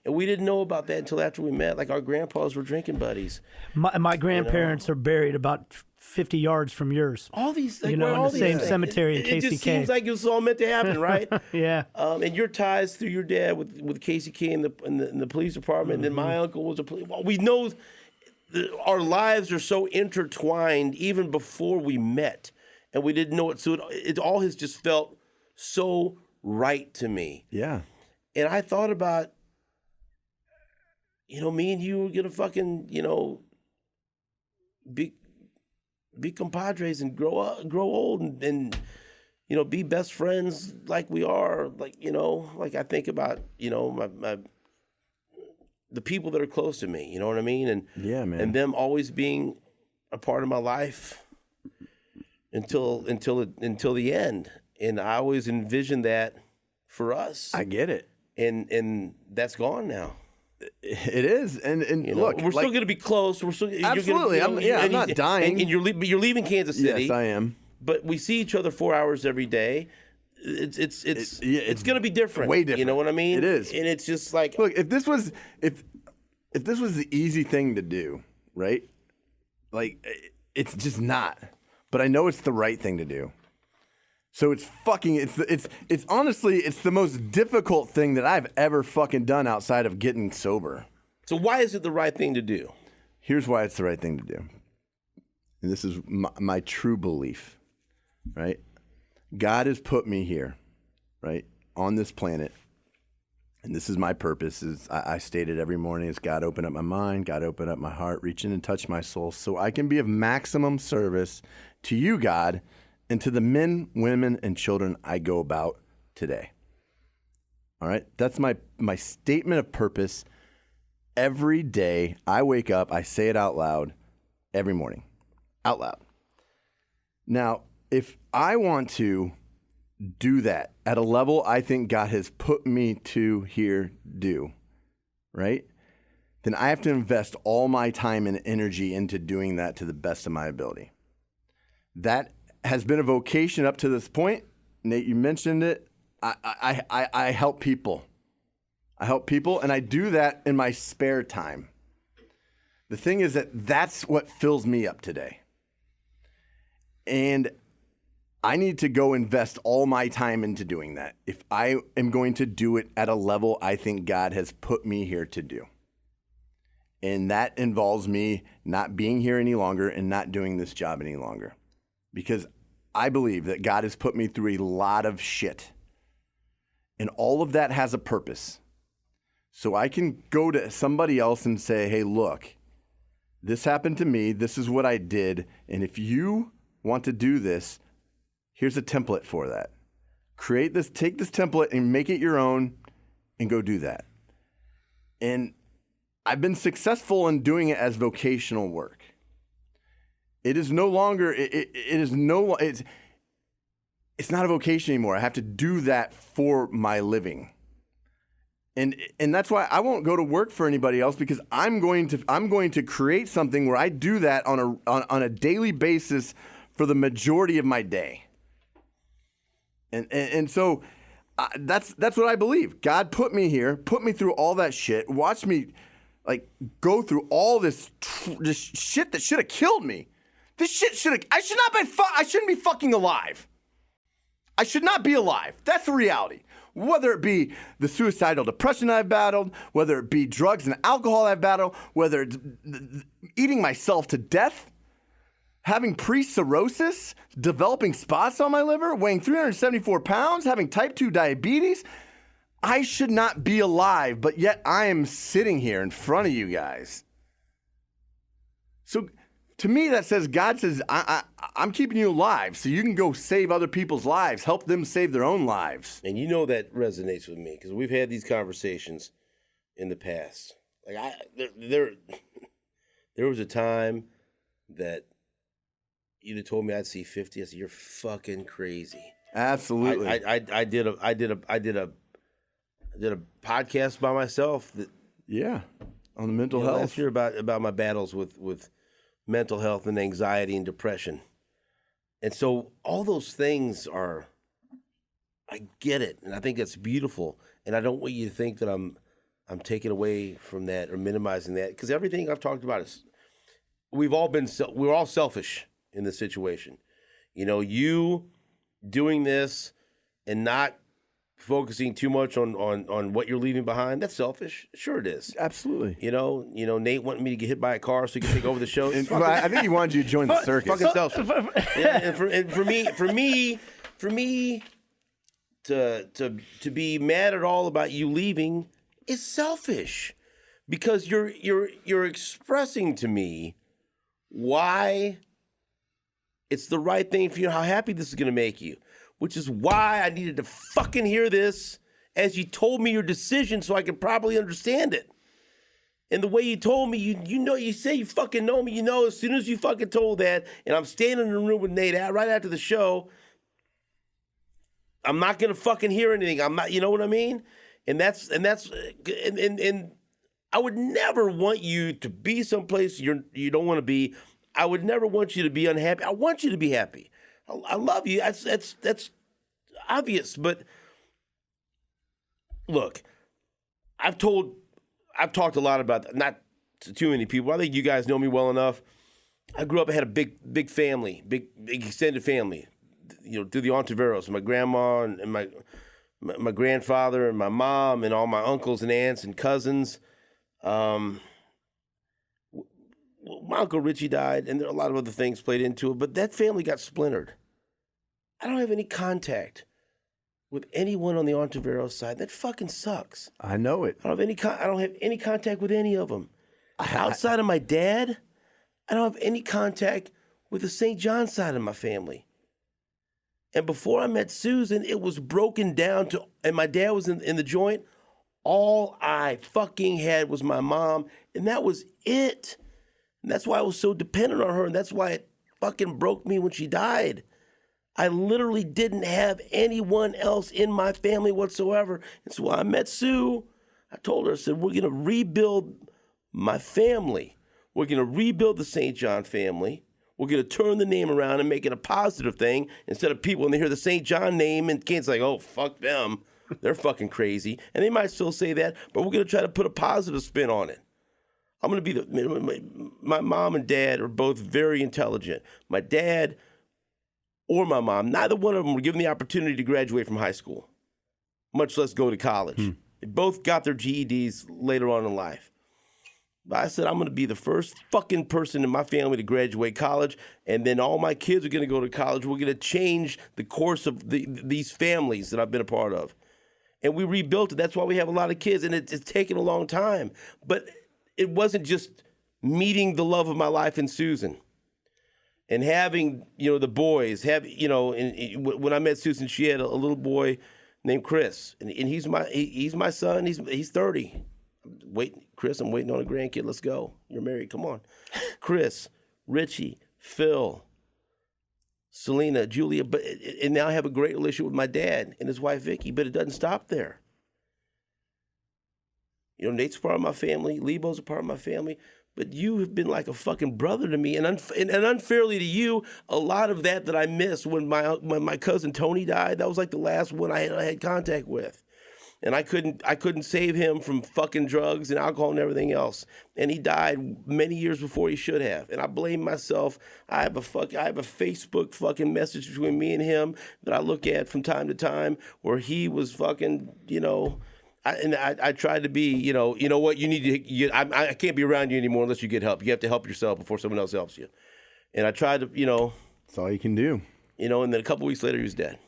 And we didn't know about that until after we met. Like, our grandpas were drinking buddies. My grandparents are buried about 50 yards from yours. All these, like, You know, where in all the these same things- cemetery in it just KCK. seems like it was all meant to happen, right? Yeah. And your ties through your dad with KCK in the police department, and then my uncle was a police. Well, we know our lives are so intertwined even before we met, and we didn't know it. So it all has just felt so right to me. Yeah. And I thought about, you know, me and you were gonna fucking, you know, be compadres and grow old and you know, be best friends like we are. Like, you know, like I think about, you know, the people that are close to me, you know what I mean? And Yeah, man. and them always being a part of my life until the end. And I always envisioned that for us. I get it. And that's gone now. It is. And You know, look, we're still going to be close. We're still Absolutely. I'm not dying. And you're leaving Kansas City. Yes, I am. But we see each other 4 hours every day. It's going to be different. Way different. You know what I mean? It is. And it's just like, Look, if this was the easy thing to do, right? Like, it's just not. But I know it's the right thing to do. So it's honestly, it's the most difficult thing that I've ever fucking done outside of getting sober. so why is it the right thing to do? Here's why it's the right thing to do. And this is my true belief, right? God has put me here, right, on this planet. And this is my purpose. I state it every morning. Is God open up my mind, God open up my heart, reach in and touch my soul so I can be of maximum service to you, God, and to the men, women, and children I go about today. All right? That's my statement of purpose. Every day I wake up, I say it out loud every morning. Out loud. Now, if I want to do that at a level I think God has put me to here do, right? Then I have to invest all my time and energy into doing that to the best of my ability. That has been a vocation up to this point. Nate, you mentioned it. I help people. I help people, and I do that in my spare time. The thing is that's what fills me up today. And I need to go invest all my time into doing that if I am going to do it at a level I think God has put me here to do. And that involves me not being here any longer and not doing this job any longer. Because I believe that God has put me through a lot of shit. And all of that has a purpose. So I can go to somebody else and say, hey, look, this happened to me. This is what I did. And if you want to do this, here's a template for that. Take this template and make it your own and go do that. And I've been successful in doing it as vocational work. It is no longer, it's not a vocation anymore. I have to do that for my living. And that's why I won't go to work for anybody else, because I'm going to create something where I do that on a daily basis for the majority of my day. And so that's what I believe. God put me here, put me through all that shit, watched me like go through all this shit that should have killed me. This shit I shouldn't be fucking alive. I should not be alive. That's the reality. Whether it be the suicidal depression I've battled, whether it be drugs and alcohol I've battled, whether it's eating myself to death, having pre-cirrhosis, developing spots on my liver, weighing 374 pounds, having type 2 diabetes. I should not be alive, but yet I am sitting here in front of you guys. So To me, that says God says, I'm keeping you alive so you can go save other people's lives, help them save their own lives. And you know that resonates with me because we've had these conversations in the past. Like there was a time that you'd have told me I'd see 50. I said, "You're fucking crazy." Absolutely. I did a podcast by myself that on the mental health last year about my battles with mental health and anxiety and depression. And so all those things I get it, and I think that's beautiful. And I don't want you to think that I'm taking away from that or minimizing that, because everything I've talked about is we're all selfish in this situation. You know, you doing this and not focusing too much on what you're leaving behind, that's selfish. Sure it is. Absolutely. You know, Nate wanted me to get hit by a car so he could take over the show. I think he wanted you to join the circus. Fucking selfish. Yeah, and for me to be mad at all about you leaving is selfish, because you're expressing to me why it's the right thing for you, how happy this is going to make you, which is why I needed to fucking hear this as you told me your decision so I could properly understand it. And the way you told me, you say you fucking know me, as soon as you fucking told that, and I'm standing in the room with Nate right after the show, I'm not going to fucking hear anything. I'm not, you know what I mean? And I would never want you to be someplace you don't want to be. I would never want you to be unhappy. I want you to be happy. I love you. That's obvious. But look, I've talked a lot about that, not to too many people. I think you guys know me well enough. I grew up, I had a big family, big extended family. Through the Ontiveros, my grandma and my grandfather and my mom and all my uncles and aunts and cousins. My Uncle Richie died, and there are a lot of other things played into it, but that family got splintered. I don't have any contact with anyone on the Ontiveros side. That fucking sucks. I know it. I don't have any contact with any of them. Outside of my dad, I don't have any contact with the St. John side of my family. And before I met Susan, it was broken down to, and my dad was in the joint, all I fucking had was my mom, and that was it. And that's why I was so dependent on her, and that's why it fucking broke me when she died. I literally didn't have anyone else in my family whatsoever. And so when I met Sue, I told her, I said, we're going to rebuild my family. We're going to rebuild the St. John family. We're going to turn the name around and make it a positive thing, instead of people when they hear the St. John name and can't say, oh, fuck them. They're fucking crazy. And they might still say that, but we're going to try to put a positive spin on it. I'm going to be my mom and dad are both very intelligent. My dad or my mom, neither one of them were given the opportunity to graduate from high school, much less go to college. They both got their GEDs later on in life. But I said, I'm going to be the first fucking person in my family to graduate college, and then all my kids are going to go to college. We're going to change the course of these families that I've been a part of. And we rebuilt it. That's why we have a lot of kids, and it's taken a long time. But it wasn't just meeting the love of my life in Susan and having, the boys. And when I met Susan, she had a little boy named Chris, and he's my son. He's 30. Chris, I'm waiting on a grandkid. Let's go. You're married. Come on. Chris, Richie, Phil, Selena, Julia. And now I have a great relationship with my dad and his wife, Vicky, but it doesn't stop there. Nate's part of my family. Lebo's a part of my family. But you have been like a fucking brother to me. And unfairly to you, a lot of that I missed when my cousin Tony died, that was like the last one I had contact with. And I couldn't save him from fucking drugs and alcohol and everything else. And he died many years before he should have. And I blame myself. I have a Facebook fucking message between me and him that I look at from time to time where he was fucking, I tried to be, you know what, you need to, I can't be around you anymore unless you get help. You have to help yourself before someone else helps you. And I tried to, That's all you can do. And then a couple weeks later he was dead.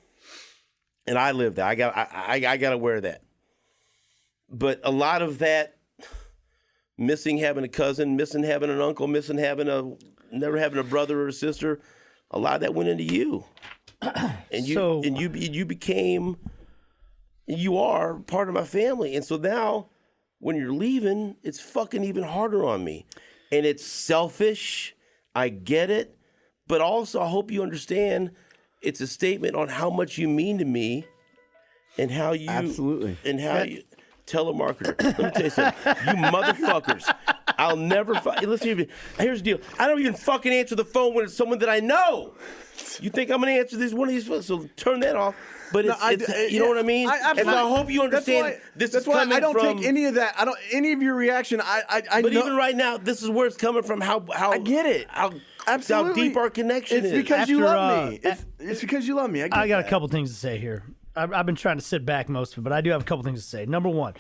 And I lived that. I got to wear that. But a lot of that missing having a cousin, missing having an uncle, never having a brother or a sister. A lot of that went into you, and you are part of my family. And so now, when you're leaving, it's fucking even harder on me, and it's selfish. I get it, but also I hope you understand. It's a statement on how much you mean to me, and how you you telemarketer. Let me tell you something, you motherfuckers. I'll never. Listen to me. Here's the deal. I don't even fucking answer the phone when it's someone that I know. You think I'm gonna answer this one of these? So turn that off. But you know what I mean. And so I hope you understand. That's why I don't take any of that. I don't any of your reaction. I But know, even right now, this is where it's coming from. How I get it. How deep our connection it's is. because you love me. It's because you love me. I got a couple things to say here. I've been trying to sit back most of it, but I do have a couple things to say. Number one,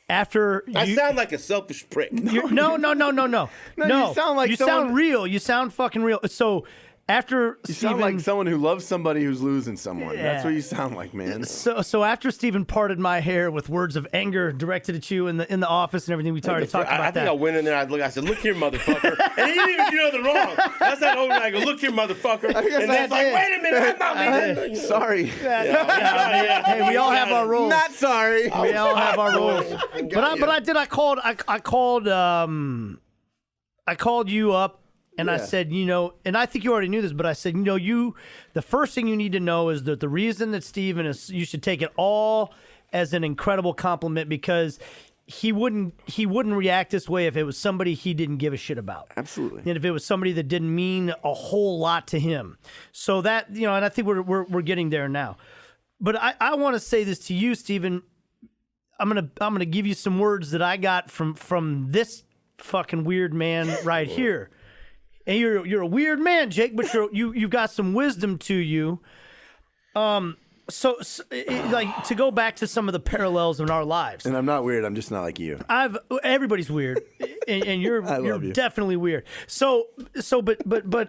after I sound like a selfish prick. No. You sound like you someone, sound real. You sound fucking real. So after you sound like someone who loves somebody who's losing someone. Yeah. That's what you sound like, man. So after Stephen parted my hair with words of anger directed at you in the office and everything, we already talked about I that. think I went in there. I said, "Look here, motherfucker," and he didn't even do nothing wrong. That's not over. I go, "Look here, motherfucker," and then it's like, "Wait a minute, I'm not leaving." Sorry. Hey, we all have our roles. Not sorry. We all have our roles. I called you up. And I said, and I think you already knew this, but I said, the first thing you need to know is that the reason that Steven is, you should take it all as an incredible compliment, because he wouldn't react this way if it was somebody he didn't give a shit about. Absolutely. And if it was somebody that didn't mean a whole lot to him. So that, and I think we're getting there now. But I want to say this to you, Steven. I'm gonna give you some words that I got from this fucking weird man right here. And you're a weird man, Jake, but you've got some wisdom to you. So like, to go back to some of the parallels in our lives. And I'm not weird. I'm just not like you. Everybody's weird, and you're you. definitely weird. But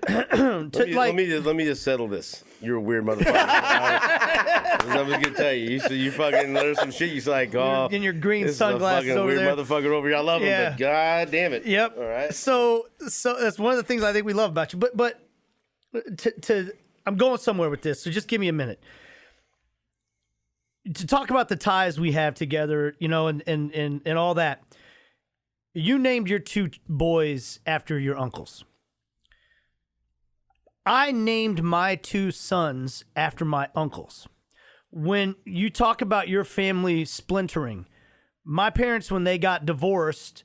let me just settle this. You're a weird motherfucker. I'm just gonna tell you. You fucking learn some shit. You're like, oh, in your green this sunglasses is a fucking over weird there. motherfucker over here. I love him, but god damn it. Yep. All right. So that's one of the things I think we love about you. But I'm going somewhere with this. So just give me a minute to talk about the ties we have together. And all that. You named your two boys after your uncles. I named my two sons after my uncles. When you talk about your family splintering, my parents, when they got divorced,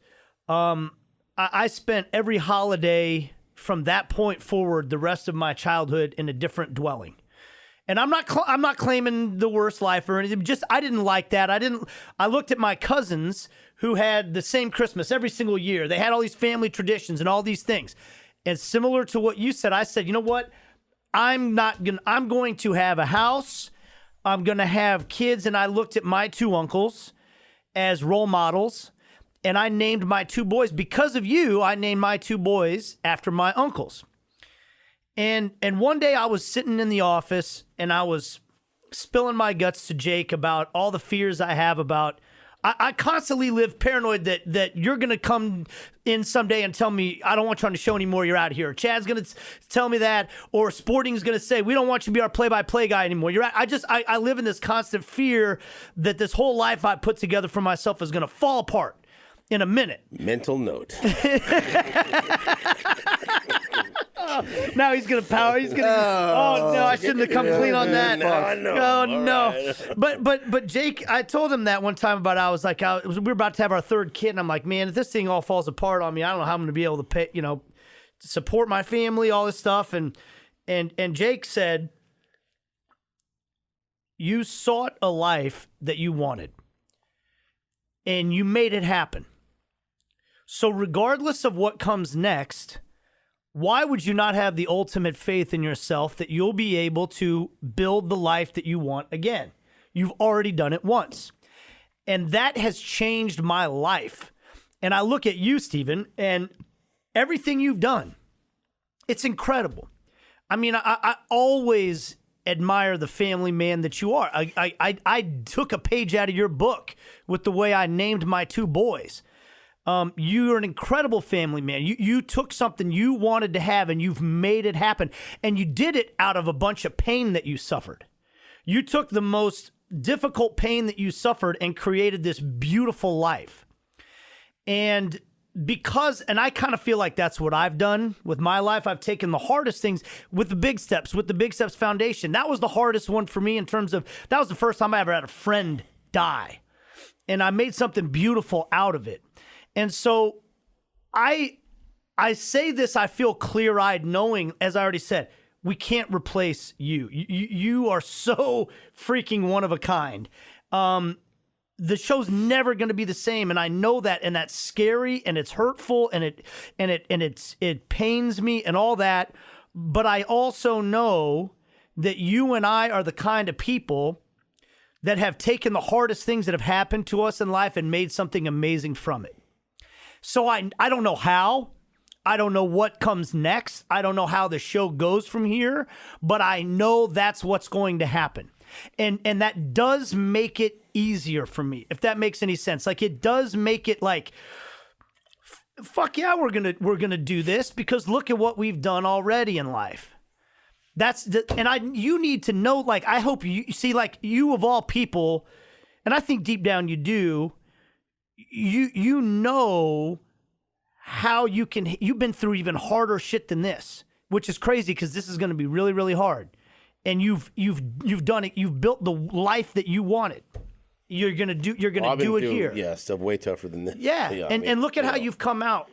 I spent every holiday from that point forward, the rest of my childhood, in a different dwelling. And I'm not claiming the worst life or anything. Just I didn't like that. I looked at my cousins who had the same Christmas every single year. They had all these family traditions and all these things. And similar to what you said, I said, you know what? I'm going to have a house. I'm going to have kids. And I looked at my two uncles as role models. And I named my two boys, because of you, I named my two boys after my uncles. And one day I was sitting in the office and I was spilling my guts to Jake about all the fears I have about. I constantly live paranoid that you're going to come in someday and tell me, I don't want you on the show anymore, you're out of here. Or Chad's going to tell me that, or Sporting's going to say, we don't want you to be our play-by-play guy anymore. You're out. I live in this constant fear that this whole life I put together for myself is going to fall apart in a minute. Mental note. Now he's gonna power. He's gonna. Oh no! I shouldn't have come clean on that. I know. Oh no! Right. But Jake, I told him that one time about. I was like, we were about to have our third kid, and I'm like, man, if this thing all falls apart on me, I don't know how I'm gonna be able to pay. Support my family, all this stuff, and Jake said, you sought a life that you wanted, and you made it happen. So regardless of what comes next, why would you not have the ultimate faith in yourself that you'll be able to build the life that you want again? You've already done it once. And that has changed my life. And I look at you, Steven, and everything you've done, it's incredible. I mean, I always admire the family man that you are. I took a page out of your book with the way I named my two boys. You're an incredible family man. You took something you wanted to have and you've made it happen. And you did it out of a bunch of pain that you suffered. You took the most difficult pain that you suffered and created this beautiful life. And I kind of feel like that's what I've done with my life. I've taken the hardest things with the Big Steps Foundation. That was the hardest one for me in terms of, that was the first time I ever had a friend die. And I made something beautiful out of it. And so I say this, I feel clear-eyed knowing, as I already said, we can't replace you. You are so freaking one of a kind. The show's never going to be the same, and I know that, and that's scary, and it's hurtful, and it pains me, and all that. But I also know that you and I are the kind of people that have taken the hardest things that have happened to us in life and made something amazing from it. So I don't know how. I don't know what comes next. I don't know how the show goes from here, but I know that's what's going to happen. And that does make it easier for me, if that makes any sense. Like, it does make it like, fuck yeah, we're gonna do this because look at what we've done already in life. You need to know, like, I hope you see, like, you of all people, and I think deep down you do, you know how you've been through even harder shit than this, which is crazy because this is going to be really, really hard. And you've done it. You've built the life that you wanted. You're gonna do it here. Yeah, stuff way tougher than this. Yeah, and look at how you've come out.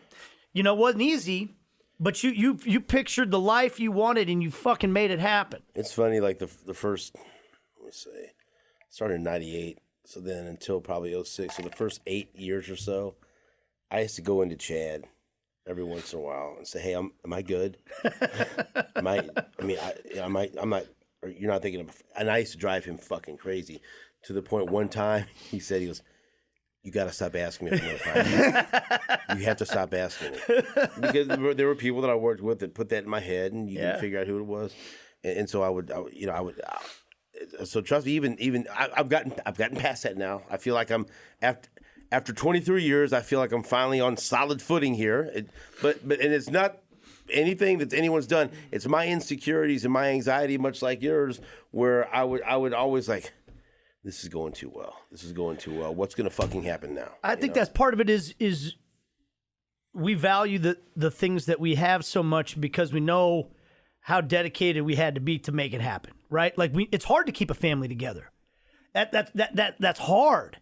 You know, it wasn't easy, but you pictured the life you wanted and you fucking made it happen. It's funny, like the first, let me say, started in '98. So then until probably 2006, so the first 8 years or so, I used to go into Chad every once in a while and say, "Hey, am I good? I'm not. Or you're not thinking of." And I used to drive him fucking crazy, to the point one time he said, "He goes, you got to stop asking me if I'm gonna find you. You have to stop asking me," because there were people that I worked with that put that in my head, and you didn't figure out who it was, and so I would. So trust me, even I've gotten past that now. I feel like I'm after 23 years. I feel like I'm finally on solid footing here. But it's not anything that anyone's done. It's my insecurities and my anxiety, much like yours, where I would always like, this is going too well. This is going too well. What's gonna fucking happen now? I think that's part of it. Is we value the things that we have so much because we know how dedicated we had to be to make it happen, right? Like it's hard to keep a family together. That's hard,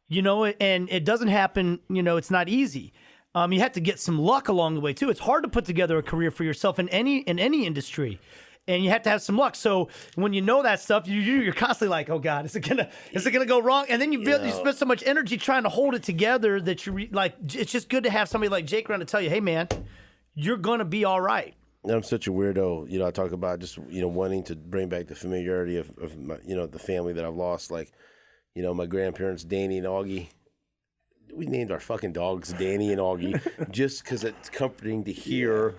you know, and it doesn't happen. You know, it's not easy. You have to get some luck along the way too. It's hard to put together a career for yourself in any industry, and you have to have some luck. So when you know that stuff, you're constantly like, oh God, is it gonna go wrong? And then you spend so much energy trying to hold it together that it's just good to have somebody like Jake around to tell you, hey man, you're gonna be all right. I'm such a weirdo. You know, I talk about just, wanting to bring back the familiarity of my, the family that I've lost. Like, my grandparents, Danny and Augie. We named our fucking dogs Danny and Augie just because it's comforting to hear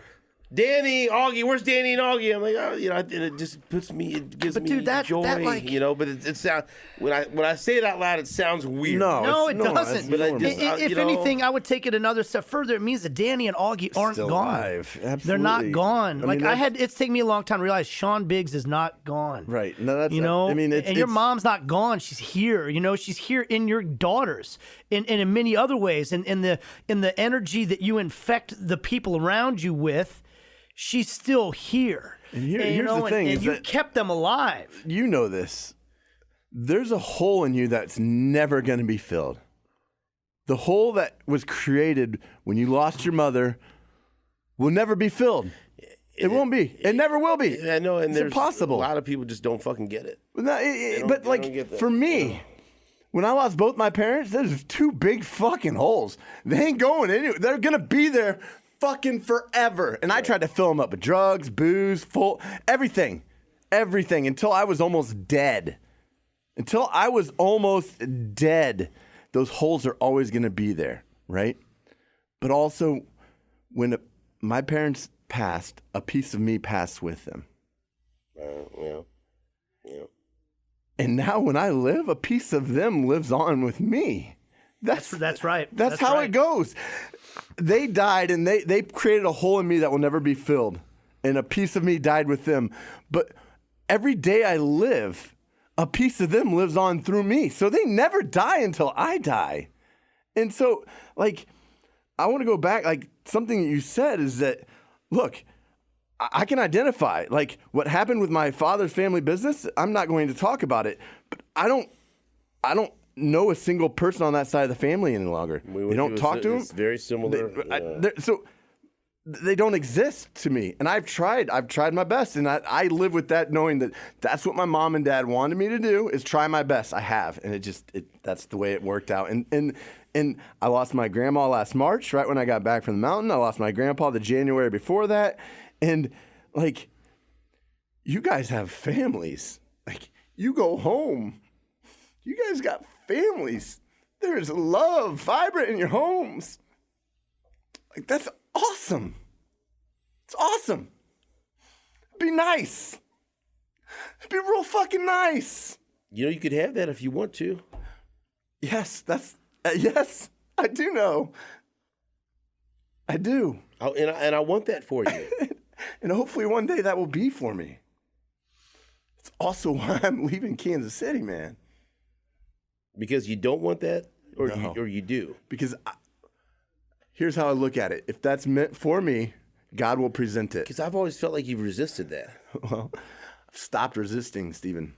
Danny, Augie, where's Danny and Augie? I'm like, it just gives me joy, but it sounds, when I say it out loud, it sounds weird. No, it doesn't. But if anything, I would take it another step further. It means that Danny and Augie aren't still gone. Alive. Absolutely. They're not gone. It's taken me a long time to realize Sean Biggs is not gone. Right. No, that's, and your mom's not gone. She's here. She's here in your daughters and in many other ways. And in the energy that you infect the people around you with, she's still here. And here's the thing. And you kept them alive. You know this. There's a hole in you that's never going to be filled. The hole that was created when you lost your mother will never be filled. It won't be. It never will be. I know, and it's impossible. A lot of people just don't fucking get it. But for me, when I lost both my parents, there's two big fucking holes. They ain't going anywhere. They're going to be there fucking forever. And I tried to fill them up with drugs, booze, everything until I was almost dead. Those holes are always going to be there, right? But also, when my parents passed, a piece of me passed with them. Yeah. And now when I live, a piece of them lives on with me. That's right. That's how right. it goes. They died, and they created a hole in me that will never be filled, and a piece of me died with them. But every day I live, a piece of them lives on through me. So they never die until I die. And so, like, I want to go back. Like, something that you said is that, look, I can identify, like, what happened with my father's family business. I'm not going to talk about it, but I don't know a single person on that side of the family any longer. We don't talk to them. It's very similar. So they don't exist to me. And I've tried my best. And I live with that, knowing that that's what my mom and dad wanted me to do, is try my best. I have. And that's the way it worked out. And I lost my grandma last March, right when I got back from the mountain. I lost my grandpa the January before that. And, like, you guys have families. Like, you go home. You guys got families. There's love vibrant in your homes. Like, that's awesome. It's awesome. Be nice. Be real fucking nice. You know, you could have that if you want to. Yes, yes, I do know. I do. And I want that for you. And hopefully one day that will be for me. It's also why I'm leaving Kansas City, man. Because you don't want that, or No. you do? Because here's how I look at it. If that's meant for me, God will present it. Because I've always felt like you've resisted that. Well, I've stopped resisting, Stephen.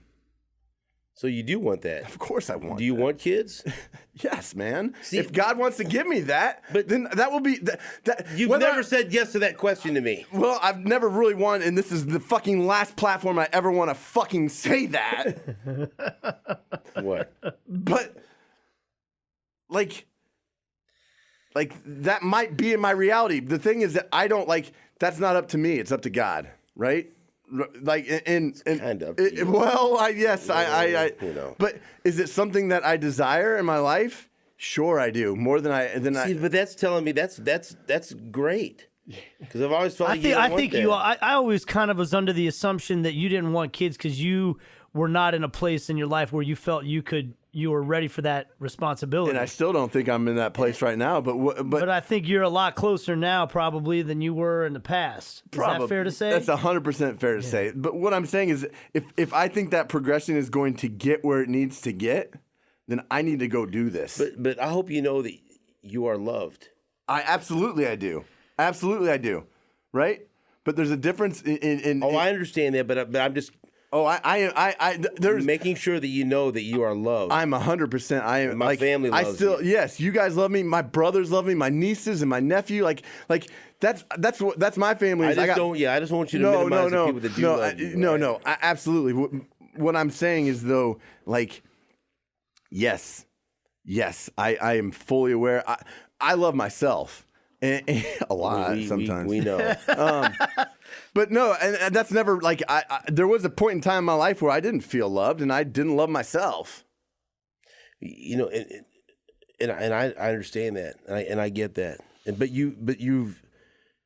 So you do want that. Of course I want Do you that. want kids? Yes, man. See, if God wants to give me that, but then that will be that. You've never said yes to that question to me. Well, I've never really wanted, and this is the fucking last platform I ever want to fucking say that. What? But like that might be in my reality. The thing is that I don't like. That's not up to me. It's up to God, right? Like, and kind of up to you. well, I you know. But is it something that I desire in my life? Sure, I do. More than I. See, but that's telling me that's great. Because I've always felt like you don't want think that. you. I always kind of was under the assumption that you didn't want kids because you were not in a place in your life where you felt you were ready for that responsibility. And I still don't think I'm in that place right now. But I think you're a lot closer now, probably, than you were in the past. Is that fair to say? That's 100% fair to say. But what I'm saying is, if I think that progression is going to get where it needs to get, then I need to go do this. But I hope you know that you are loved. Absolutely I do. Absolutely I do. Right? But there's a difference in I understand that, but I'm just there's making sure that you know that you are loved. I'm 100%. I am. My family loves you. Yes, you guys love me. My brothers love me. My nieces and my nephew. Like that's my family. I just want you to minimize the people that do love you. No. Absolutely. What I'm saying is, though, like, yes, I am fully aware. I love myself and a lot sometimes. We know. But no, and that's never like there was a point in time in my life where I didn't feel loved and I didn't love myself. You know, and I understand that, and I get that. But you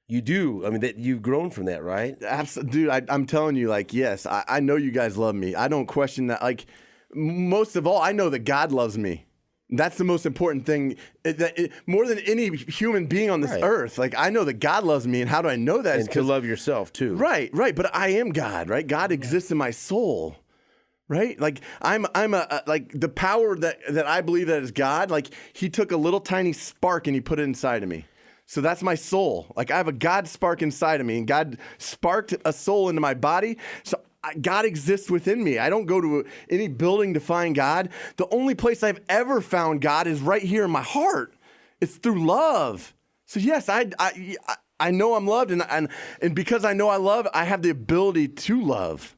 do. I mean, that you've grown from that, right? Absolutely, dude. I'm telling you, like, yes, I know you guys love me. I don't question that. Like, most of all, I know that God loves me. That's the most important thing, more than any human being on this earth. Like, I know that God loves me, and how do I know that? And to love yourself too. Right. But I am God, right? God exists in my soul, right? Like, I'm like the power that I believe that is God. Like, He took a little tiny spark and He put it inside of me. So that's my soul. Like, I have a God spark inside of me, and God sparked a soul into my body. So God exists within me. I don't go to any building to find God. The only place I've ever found God is right here in my heart. It's through love. So yes, I know I'm loved, and because I know I love, I have the ability to love.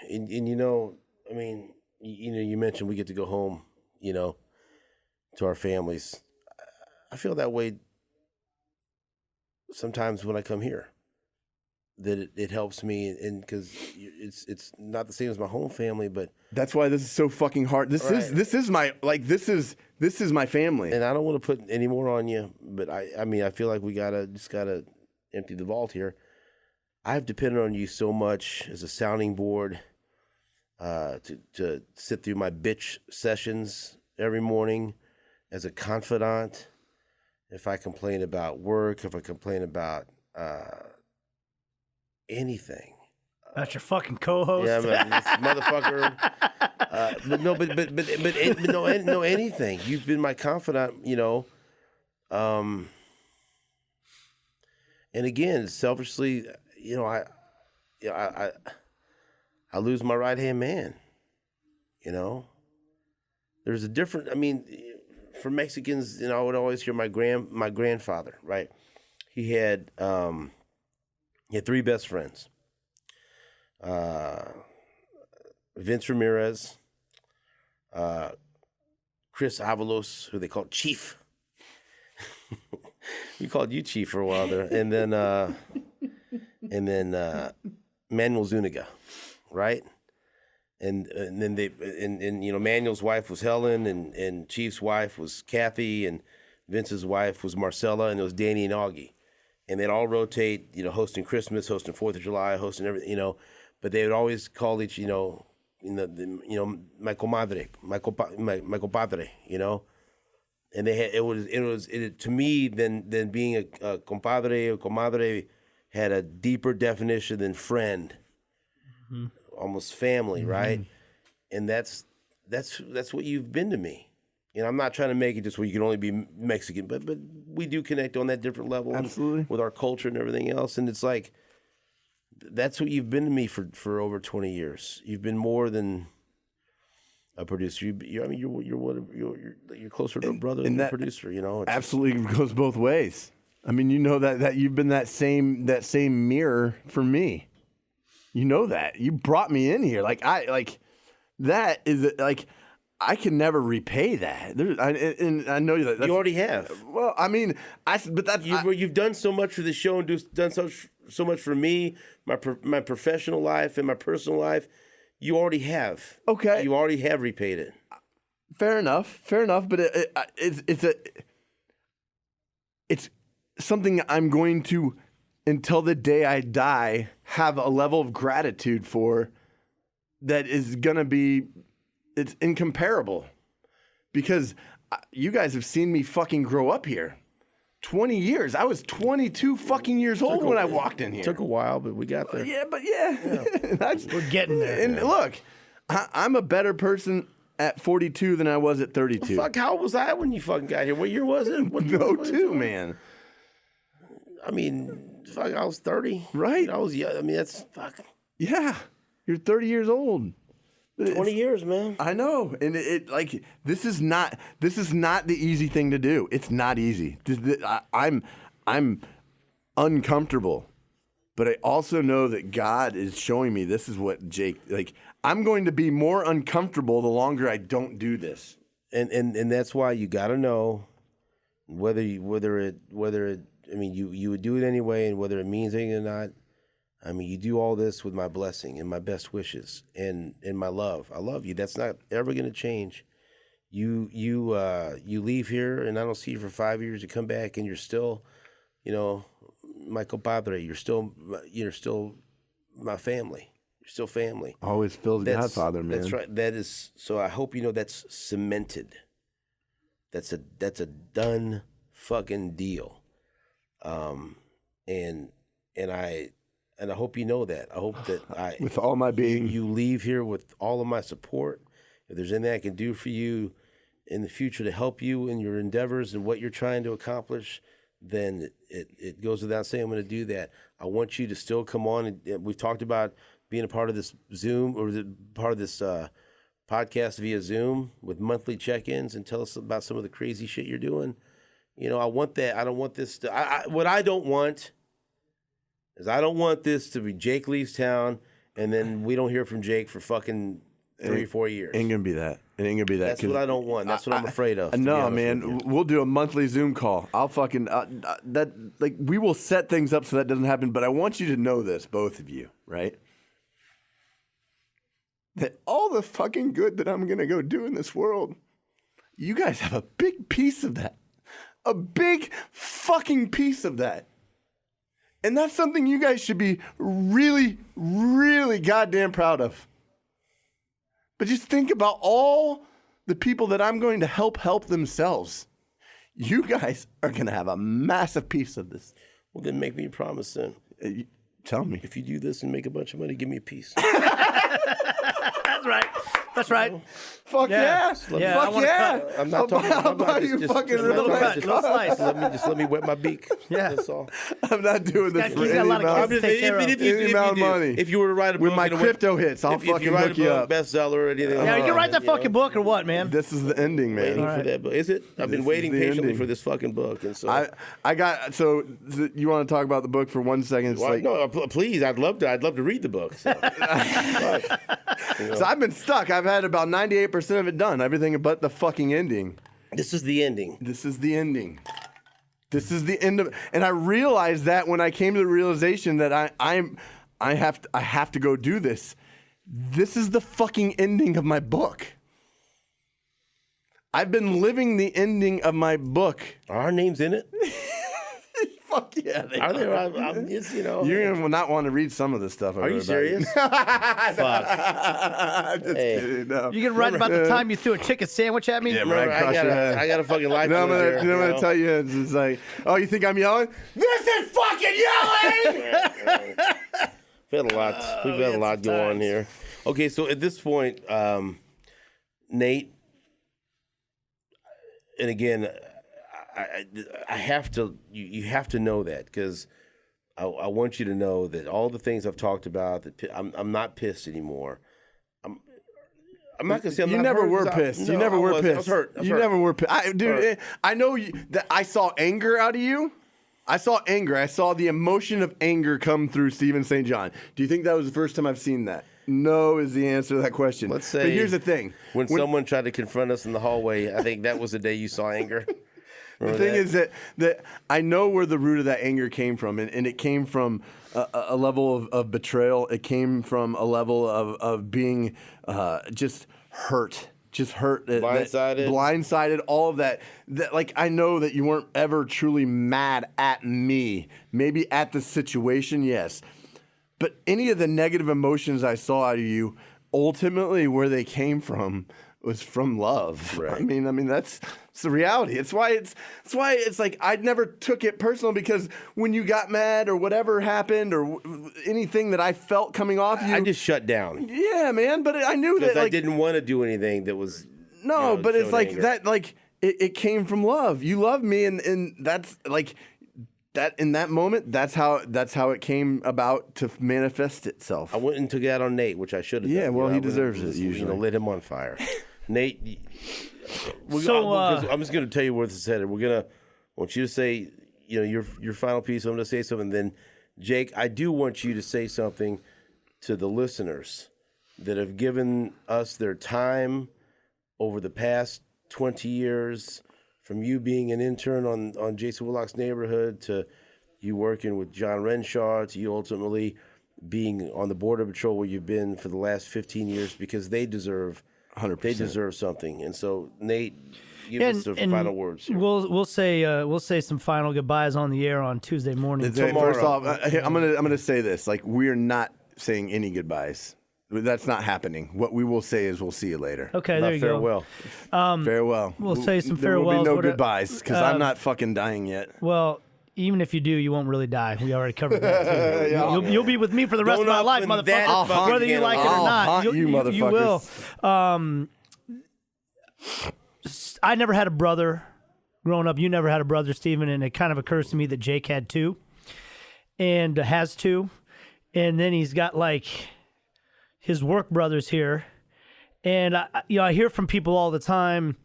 And you know, I mean, you mentioned we get to go home, to our families. I feel that way sometimes when I come here. That it helps me, and because it's not the same as my home family, but that's why this is so fucking hard. This is my family, and I don't want to put any more on you, but I mean I feel like we gotta empty the vault here. I've depended on you so much as a sounding board to sit through my bitch sessions every morning as a confidant. If I complain about work, if I complain about anything. That's your fucking co-host. Yeah, man, this motherfucker. No, anything. You've been my confidant, you know. And again, selfishly, you know, I lose my right hand man. You know, there's a different. I mean, for Mexicans, you know, I would always hear my grandfather. Right, he had 3 best friends. Vince Ramirez, Chris Avalos, who they called Chief. We called you Chief for a while there, and then Manuel Zuniga, right? And then you know, Manuel's wife was Helen, and Chief's wife was Kathy, and Vince's wife was Marcella, and it was Danny and Augie, and they'd all rotate, you know, hosting Christmas, hosting 4th of July, hosting everything, you know, but they would always call each, you know, my comadre, my compadre, you know. And they had it to me than being a compadre or comadre had a deeper definition than friend, almost family, right? And that's what you've been to me. You know, I'm not trying to make it just where you can only be Mexican, but we do connect on that different level, absolutely, with our culture and everything else. And it's like that's what you've been to me for over 20 years. You've been more than a producer. You're closer to a brother than a producer. You know, absolutely goes both ways. I mean, you know that you've been that same mirror for me. You know that you brought me in here. That is like I can never repay that. And I know that you already have. Well, I mean, you've done so much for the show and done so much for me, my professional life and my personal life. You already have. Okay. You already have repaid it. Fair enough. But it's something I'm going to, until the day I die, have a level of gratitude for that is going to be, it's incomparable. Because you guys have seen me fucking grow up here. 20 years. I was 22 fucking years old when I walked in here. Took a while, but we got there. Yeah. We're getting there. And look, I'm a better person at 42 than I was at 32. Fuck, how old was I when you fucking got here? What year was it? Man. I mean, fuck, I was 30. Right. I was young. I mean, that's fuck. Yeah. You're 30 years old. 20 years, man. I know. And this is not the easy thing to do. It's not easy. I'm uncomfortable. But I also know that God is showing me this is what Jake, I'm going to be more uncomfortable the longer I don't do this. And that's why you got to know whether it I mean, you would do it anyway, and whether it means anything or not. I mean, you do all this with my blessing and my best wishes and my love. I love you. That's not ever going to change. You leave here, and I don't see you for 5 years. You come back, and you're still, you know, my compadre. You're still my family. You're still family. Always Phil's godfather, man. That's right. That is. So I hope you know that's cemented. That's a done fucking deal. And I hope you know that. I hope that with all my being, you leave here with all of my support. If there's anything I can do for you in the future to help you in your endeavors and what you're trying to accomplish, then it goes without saying I'm going to do that. I want you to still come on. And we've talked about being a part of this Zoom or part of this podcast via Zoom with monthly check-ins and tell us about some of the crazy shit you're doing. You know, I want that. I don't want this to. What I don't want is I don't want this to be Jake leaves town and then we don't hear from Jake for fucking 3 or 4 years. Ain't gonna be that. It ain't gonna be that. That's what I don't want. That's what I'm afraid of. No, man. We'll do a monthly Zoom call. I'll fucking we will set things up so that doesn't happen. But I want you to know this, both of you, right? That all the fucking good that I'm gonna go do in this world, you guys have a big piece of that. A big fucking piece of that. And that's something you guys should be really, really goddamn proud of. But just think about all the people that I'm going to help themselves. You guys are going to have a massive piece of this. Well, then make me a promise then. Tell me. If you do this and make a bunch of money, give me a piece. That's right. That's right. Fuck yeah. Yeah, I Fuck wanna yeah. cut. I'm not talking I'll buy you fucking just little let cut, me- little slice. just let me wet my beak. Yeah. That's all. I'm not doing this He's for got a any lot of amount. kids to take care of. Any amount of money. If you were to write a With book my and it went- crypto hits, I'll if you fucking write hook a you book, up. bestseller or anything. Yeah, you can write that you know, fucking book or what, man? This is the ending, man. Waiting for that book. Is it? I've been This waiting is the patiently ending. for this fucking book, and so I got so you want to talk about the book for 1 second? It's Well, like, no, please, I'd love to read the book. So. so I've been stuck. I've had about 98% of it done. Everything but the fucking ending. This is the ending. This is the ending. This is the end of, and I realized that when I came to the realization that I have to go do this. This is the fucking ending of my book. I've been living the ending of my book. Are our names in it? Fuck yeah, they Are there? I'm just, you know. You're gonna not want to read some of this stuff. Are you serious? Fuck. I'm just Hey. kidding. No. You can write about the time you threw a chicken sandwich at me? Yeah, Remember, right, crush your head. I got a fucking life. No, I'm here, gonna tell you. It's like, oh, you think I'm yelling? This is fucking yelling. We've had a lot. We've had a lot go on here. Okay, so at this point, Nate, and again, I have to. You have to know that because I want you to know that all the things I've talked about. That I'm not pissed anymore. I'm not gonna say I'm You not never hurt, were 'cause pissed. You no, never I were was. pissed. I was hurt. You never were pissed. Dude, Hurt. I know that I saw anger out of you. I saw anger. I saw the emotion of anger come through Stephen St. John. Do you think that was the first time I've seen that? No is the answer to that question. Let's say. But here's the thing. When someone tried to confront us in the hallway, I think that was the day you saw anger. The thing is that I know where the root of that anger came from, and it came from a level of betrayal. It came from a level of being just hurt. Blindsided, all of that. That, like, I know that you weren't ever truly mad at me. Maybe at the situation, yes. But any of the negative emotions I saw out of you, ultimately where they came from was from love. Right. I mean that's the reality. It's why it's like I never took it personal, because when you got mad or whatever happened or anything that I felt coming off you, I just shut down yeah, man. But I knew that because I like didn't want to do anything that was no, but it's showing like anger. that. Like it came from love. You love me, and that's like that. In that moment, that's how it came about to manifest itself. I went and took it out on Nate, which I should have. Yeah, done. well, he I would've deserves it, just, usually. lit him on fire. Nate, So, I'm just going to tell you where this is headed. I want you to say, your final piece. I'm going to say something. Then, Jake, I do want you to say something to the listeners that have given us their time over the past 20 years, from you being an intern on Jason Willock's Neighborhood to you working with John Renshaw to you ultimately being on the Border Patrol where you've been for the last 15 years, because they deserve 100%. They deserve something. And so, Nate, give us the final words here. We'll say some final goodbyes on the air on Tuesday morning. First off, I'm gonna say this: like, we're not saying any goodbyes. That's not happening. What we will say is, we'll see you later. Okay, Not there you farewell. go. Farewell. We'll say some There will farewells. be no What- goodbyes, because I'm not fucking dying yet. Well, even if you do, you won't really die. We already covered that too. You'll be with me for the rest Don't of my life, open that motherfucker. fucking Whether you can of like it or worms. I'll not, haunt you, you will. motherfuckers. I never had a brother growing up. You never had a brother, Stephen, and it kind of occurs to me that Jake had two, and has two, and then he's got like his work brothers here, and I hear from people all the time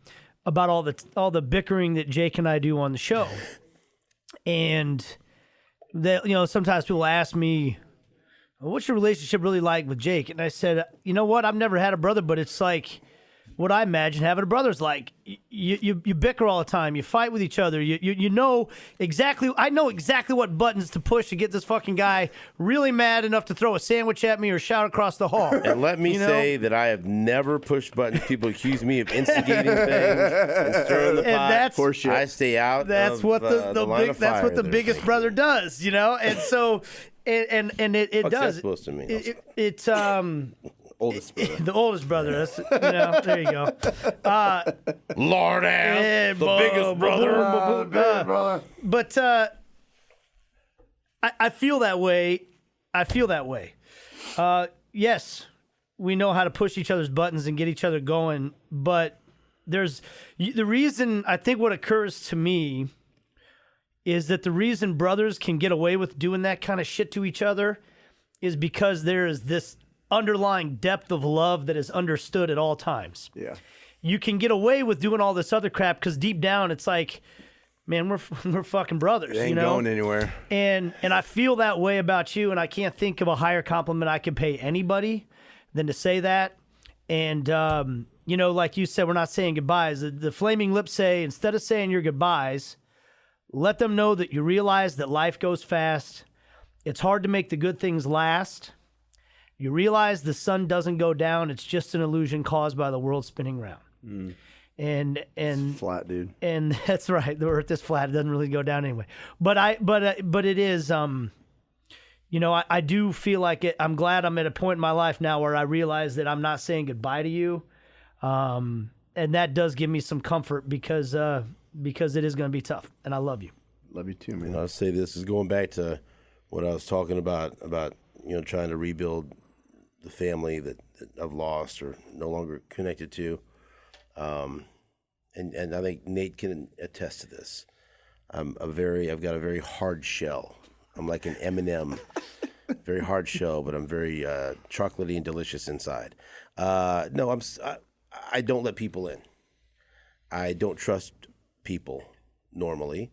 about all the bickering that Jake and I do on the show, and that sometimes people ask me, "What's your relationship really like with Jake?" And I said, "You know what? I've never had a brother, but it's like what I imagine having a brother's like. You bicker all the time. You fight with each other. You know exactly. I know exactly what buttons to push to get this fucking guy really mad enough to throw a sandwich at me or shout across the hall." And let me say that I have never pushed buttons. People accuse me of instigating things and stirring the pot. That's I stay out. That's of, what the line big. of That's fire what the there. biggest brother does, And so, and it What's that does. supposed to mean? It's oldest brother. The oldest brother. That's, there you go. Lord ass, the biggest brother. But I feel that way. Yes, we know how to push each other's buttons and get each other going, but there's the reason. I think what occurs to me is that the reason brothers can get away with doing that kind of shit to each other is because there is this underlying depth of love that is understood at all times. Yeah. You can get away with doing all this other crap because deep down it's like, man, we're fucking brothers. It ain't going anywhere. And I feel that way about you, and I can't think of a higher compliment I can pay anybody than to say that. And like you said, we're not saying goodbyes. The Flaming Lips say, instead of saying your goodbyes, let them know that you realize that life goes fast. It's hard to make the good things last. You realize the sun doesn't go down. It's just an illusion caused by the world spinning round. And It's flat, dude. and that's right. The earth is flat. It doesn't really go down anyway. But it is, I do feel like it. I'm glad I'm at a point in my life now where I realize that I'm not saying goodbye to you. And that does give me some comfort because it is going to be tough, and I love you. Love you too, man. I'll say this is going back to what I was talking about trying to rebuild the family that I've lost or no longer connected to. And I think Nate can attest to this. I've got a very hard shell. I'm like an M&M, very hard shell, but I'm very chocolatey and delicious inside. I don't let people in. I don't trust people normally.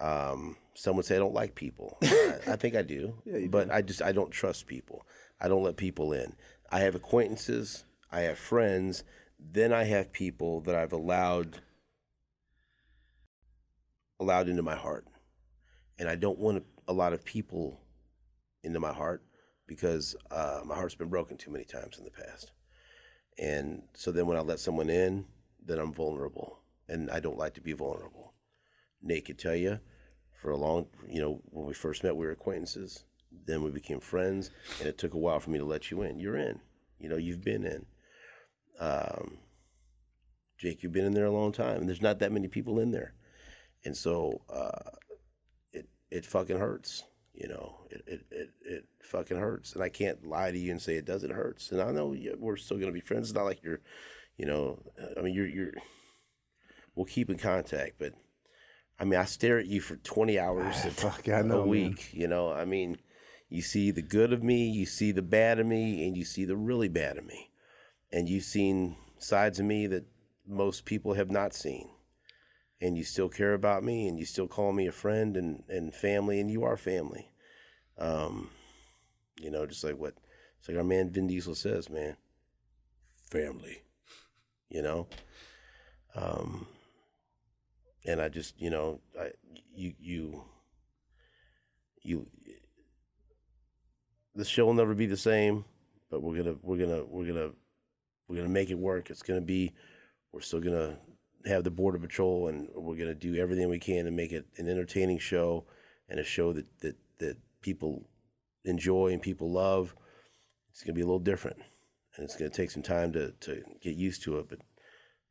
Some would say I don't like people. I think I do, but I don't trust people. I don't let people in. I have acquaintances. I have friends. Then I have people that I've allowed into my heart. And I don't want a lot of people into my heart because my heart's been broken too many times in the past. And so then when I let someone in, then I'm vulnerable. And I don't like to be vulnerable. Nate could tell you, for a long, when we first met, we were acquaintances. Then we became friends, and it took a while for me to let you in. You're in. You've been in. Jake, you've been in there a long time, and there's not that many people in there. And so it fucking hurts. It fucking hurts. And I can't lie to you and say it doesn't hurt. And I know we're still going to be friends. It's not like you're we'll keep in contact, but I stare at you for 20 hours a week, man. You see the good of me, you see the bad of me, and you see the really bad of me. And you've seen sides of me that most people have not seen. And you still care about me, and you still call me a friend and family, and you are family. Just like it's like our man Vin Diesel says, man, family, and I just, this show will never be the same, but we're gonna make it work. We're still gonna have the Border Patrol, and we're gonna do everything we can to make it an entertaining show and a show that people enjoy and people love. It's gonna be a little different, and it's gonna take some time to get used to it. But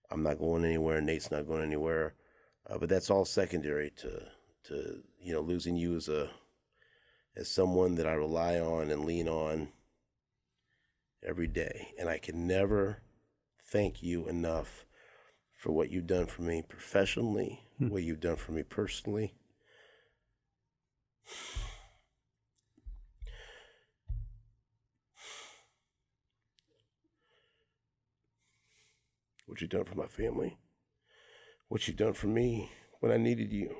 I'm not going anywhere. Nate's not going anywhere. But that's all secondary to losing you as someone that I rely on and lean on every day. And I can never thank you enough for what you've done for me professionally, what you've done for me personally. What you've done for my family. What you've done for me when I needed you.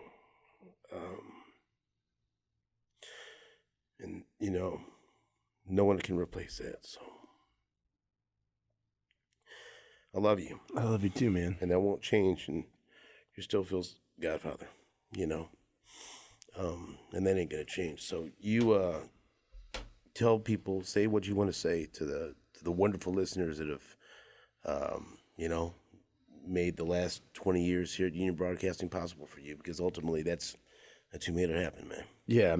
And, no one can replace that. So I love you. I love you too, man. And that won't change. And you still feel Godfather, and that ain't going to change. So you tell people, say what you want to say to the wonderful listeners that have, made the last 20 years here at Union Broadcasting possible for you, because ultimately that's who made it happen, man. Yeah,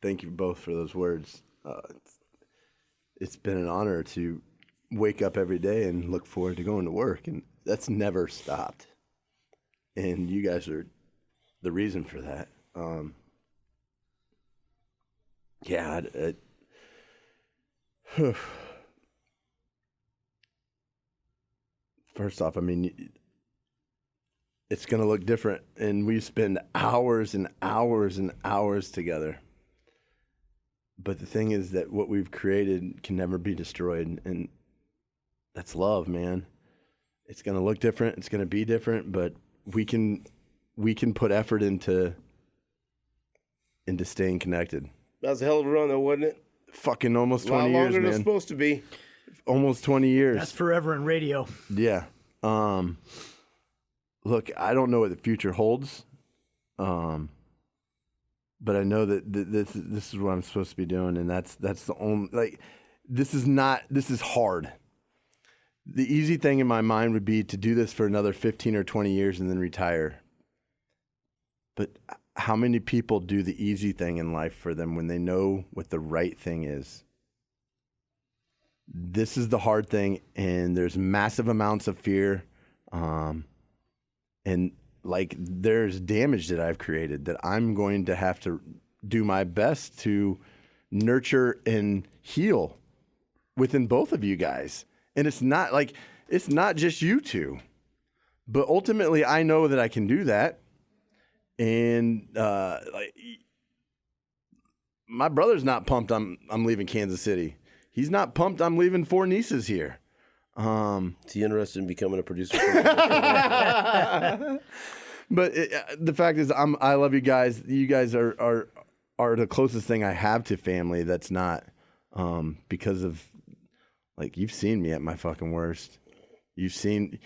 thank you both for those words. it's been an honor to wake up every day and look forward to going to work, and that's never stopped. And you guys are the reason for that. First off, I mean, it's going to look different, and we spend hours and hours and hours together. But the thing is that what we've created can never be destroyed, and that's love, man. It's going to look different, it's going to be different, but we can put effort into staying connected. That was a hell of a run, though, wasn't it? Fucking almost 20 A lot years, longer than it's man. supposed to be. Almost 20 years. That's forever in radio. Yeah. Look, I don't know what the future holds, but I know that this is what I'm supposed to be doing, and that's the only, this is hard. The easy thing in my mind would be to do this for another 15 or 20 years and then retire. But how many people do the easy thing in life for them when they know what the right thing is? This is the hard thing, and there's massive amounts of fear, and there's damage that I've created that I'm going to have to do my best to nurture and heal within both of you guys. And it's not just you two, but ultimately I know that I can do that. And my brother's not pumped I'm leaving Kansas City. He's not pumped I'm leaving Four Nieces here. Is he interested in becoming a producer? But the fact is, I love you guys. You guys are the closest thing I have to family. That's not because of, you've seen me at my fucking worst. You've seen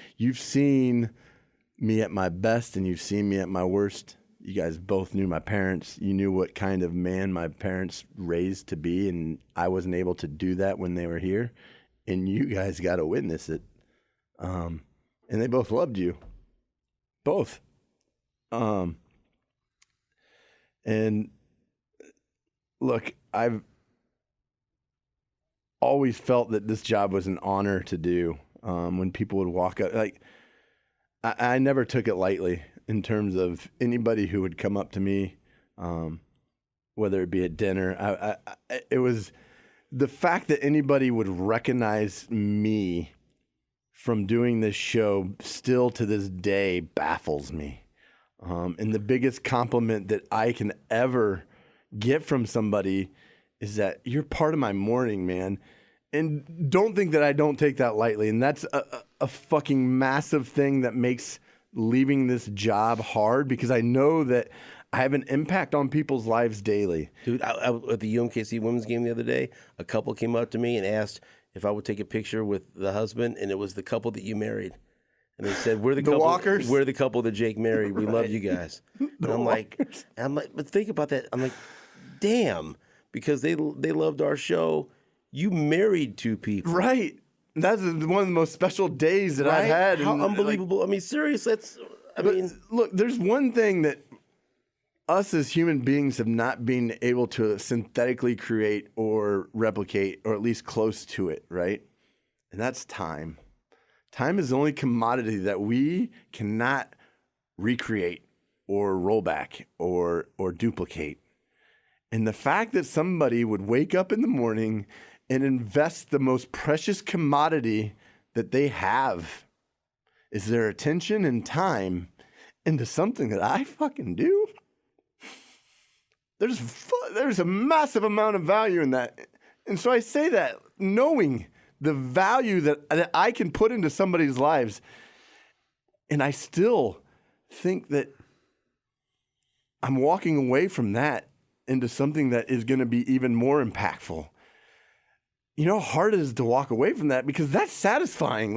me at my best, and you've seen me at my worst. You guys both knew my parents. You knew what kind of man my parents raised to be, and I wasn't able to do that when they were here. And you guys got to witness it. And they both loved you. Both. And look, I've always felt that this job was an honor to do. When people would walk up, I never took it lightly in terms of anybody who would come up to me, whether it be at dinner. It was the fact that anybody would recognize me from doing this show still to this day baffles me. And the biggest compliment that I can ever get from somebody is that you're part of my morning, man. And don't think that I don't take that lightly. And that's a fucking massive thing that makes leaving this job hard, because I know that I have an impact on people's lives daily. Dude, at the UMKC women's game the other day, a couple came up to me and asked if I would take a picture with the husband, and it was the couple that you married. And they said, "We're the couple. Walkers? We're the couple that Jake married. We love you guys." And I'm like, but think about that. I'm like, damn, because they loved our show. You married two people, Right. That's one of the most special days that I've had. How and, unbelievable! I mean, serious. Look, there's one thing that us as human beings have not been able to synthetically create or replicate, or at least close to it, right? And that's time. Time is the only commodity that we cannot recreate or roll back or duplicate. And the fact that somebody would wake up in the morning and invest the most precious commodity that they have is their attention and time into something that I fucking do. There's a massive amount of value in that. And so I say that knowing the value that I can put into somebody's lives. And I still think that I'm walking away from that into something that is going to be even more impactful. You know how hard it is to walk away from that, because that's satisfying.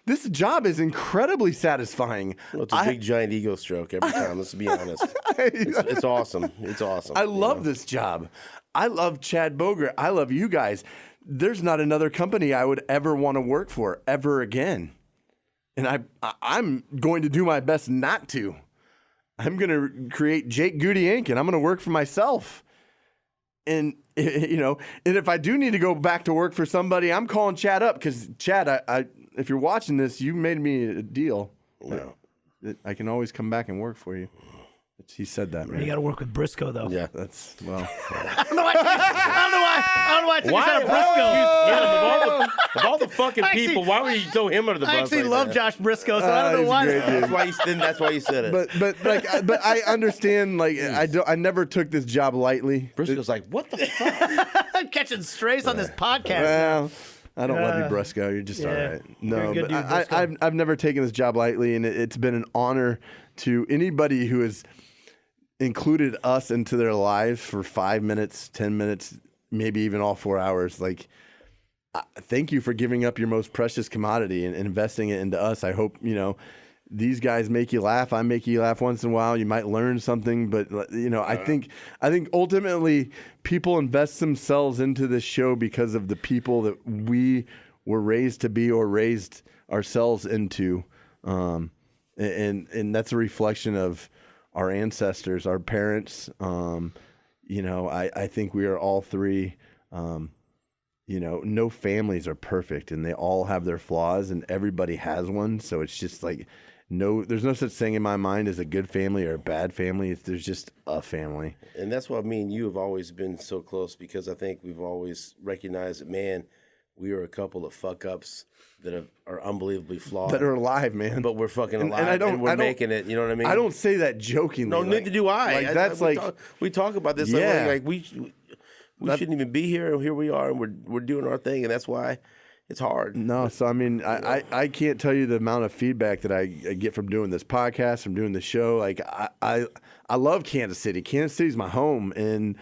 This job is incredibly satisfying. Well, it's a big giant ego stroke every time. Let's be honest. It's awesome. It's awesome. I love this job. I love Chad Bogert. I love you guys. There's not another company I would ever want to work for ever again. And I'm going to do my best not to. I'm going to create Jake Goody Inc., and I'm going to work for myself. And and if I do need to go back to work for somebody, I'm calling Chad up because Chad, I if you're watching this, you made me a deal. No. I can always come back and work for you. He said that, man. You got to work with Briscoe though. Yeah. That's well. I don't know why. I don't know why I took Why? us out of Briscoe. Of all the fucking people, why would you throw him under the bus? I actually like love that? Josh Briscoe, so I don't know he's why. great, dude. That's why you said it. But I understand. Like I never took this job lightly. Briscoe's like, what the fuck? I'm catching strays on this podcast. Well, I don't love you, Briscoe. You're just all right. You're No, a good but dude, Briscoe. I've never taken this job lightly, and it's been an honor to anybody who has included us into their lives for 5 minutes, 10 minutes, maybe even all 4 hours. Like, thank you for giving up your most precious commodity and investing it into us. I hope, these guys make you laugh. I make you laugh once in a while. You might learn something, but I think ultimately people invest themselves into this show because of the people that we were raised to be or raised ourselves into. And that's a reflection of our ancestors, our parents. I think we are all three. No families are perfect, and they all have their flaws, and everybody has one. So it's just like, there's no such thing in my mind as a good family or a bad family. There's just a family. And that's why me and you have always been so close, because I think we've always recognized that, man, we are a couple of fuck-ups that are unbelievably flawed. That are alive, man. But we're fucking alive, and I don't, we're I don't, making it, you know what I mean? I don't say that jokingly. No, neither do I. We talk about this. Yeah. Like we shouldn't even be here, and here we are, and we're doing our thing, and that's why it's hard. No, so I mean, I can't tell you the amount of feedback that I get from doing this podcast, from doing the show. Like I love Kansas City. Kansas City's my home, and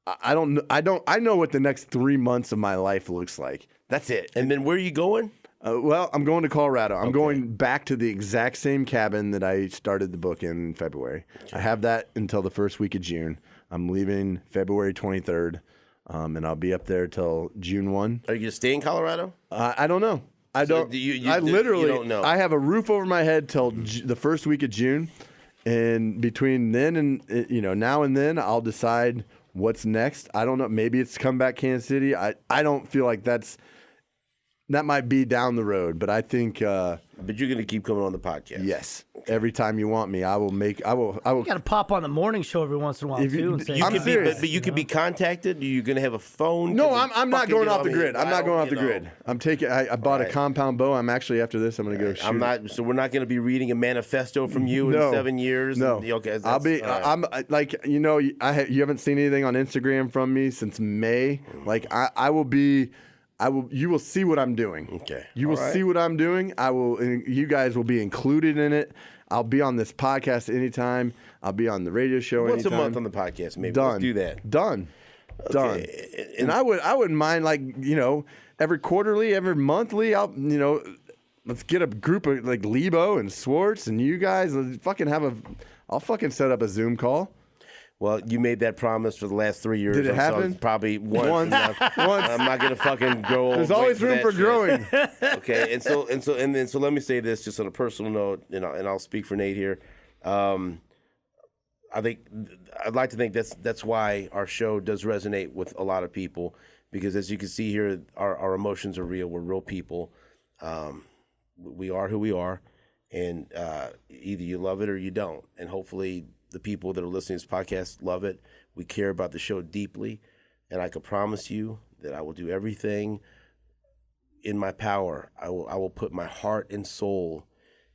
I know what the next 3 months of my life looks like. That's it. And then where are you going? Well, I'm going to Colorado. I'm going back to the exact same cabin that I started the book in February. Okay. I have that until the first week of June. I'm leaving February 23rd, and I'll be up there till June 1. Are you going to stay in Colorado? I don't know. I don't know. I have a roof over my head till the first week of June, and between then and now and then, I'll decide what's next. I don't know. Maybe it's come back Kansas City. I don't feel like that might be down the road, but I think. But you're going to keep coming on the podcast. Yes, every time you want me, I will. You got to pop on the morning show every once in a while too. And say, I'm serious. But you could be contacted. Are you going to have a phone? No, I'm not going off the grid. I'm not going off the grid. I'm taking. I bought a compound bow. I'm actually after this. I'm going to go shoot. I'm not. So we're not going to be reading a manifesto from you in 7 years. No. Okay. I'll be. I'm like you haven't seen anything on Instagram from me since May. Like I will be. You will see what I'm doing. Okay. You will see what I'm doing. And you guys will be included in it. I'll be on this podcast anytime. I'll be on the radio show once anytime. a month on the podcast, maybe. Done. Let's do that. Done. Okay. Done. And I wouldn't mind, like, every quarterly, every monthly, let's get a group of like Lebo and Swartz and you guys. I'll fucking set up a Zoom call. Well, you made that promise for the last 3 years. Did it happen? So probably once. I'm not gonna fucking go. There's always room for growing. Okay, and so let me say this just on a personal note, and I'll speak for Nate here. I'd like to think that's why our show does resonate with a lot of people, because as you can see here, our emotions are real. We're real people. We are who we are, and either you love it or you don't. And hopefully, the people that are listening to this podcast love it. We care about the show deeply, and I can promise you that I will do everything in my power. I will put my heart and soul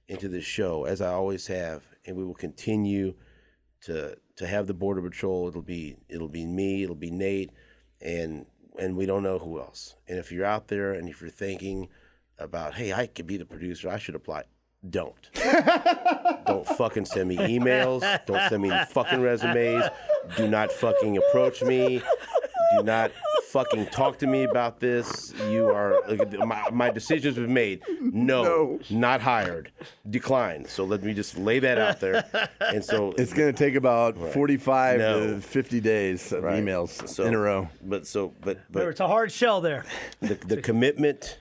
into this show, as I always have, and we will continue to have the Border Patrol. It'll be me, it'll be Nate, and we don't know who else. And if you're out there and if you're thinking about, hey, I could be the producer, I should apply. Don't fucking send me emails. Don't send me fucking resumes. Do not fucking approach me. Do not fucking talk to me about this. You are my decisions have been made. No, not hired. Declined. So let me just lay that out there. And so it's going to take about 45 to 50 days of emails in a row. But it's a hard shell there. The commitment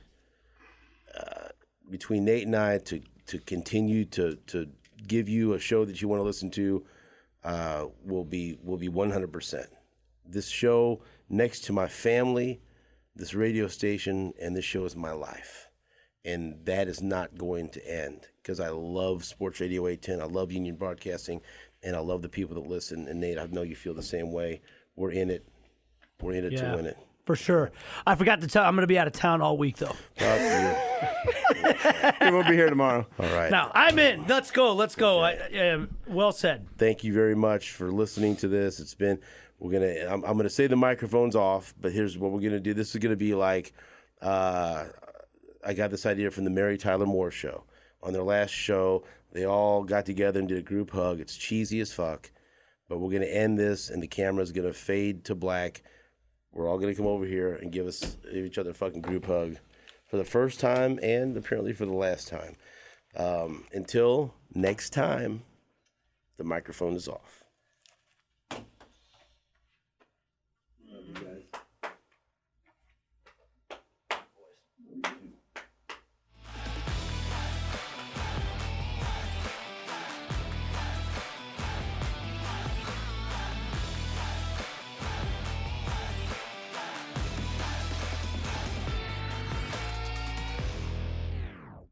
between Nate and I to continue to give you a show that you want to listen to will be 100%. this show next to my family, this radio station, and this show is my life. And that is not going to end because I love Sports Radio 810. I love Union Broadcasting, and I love the people that listen. And Nate, I know you feel the same way. We're in it. We're in it to win it. For sure. I forgot to tell. I'm going to be out of town all week, though. He won't be here tomorrow. All right. Now, I'm in. Let's go. Let's go. Well said. Thank you very much for listening to this. It's been, I'm gonna say the microphone's off, but here's what we're gonna do. This is gonna be like, I got this idea from the Mary Tyler Moore Show. On their last show, they all got together and did a group hug. It's cheesy as fuck, but we're gonna end this, and the camera's gonna fade to black. We're all gonna come over here and give each other a fucking group hug for the first time and apparently for the last time. Until next time, the microphone is off.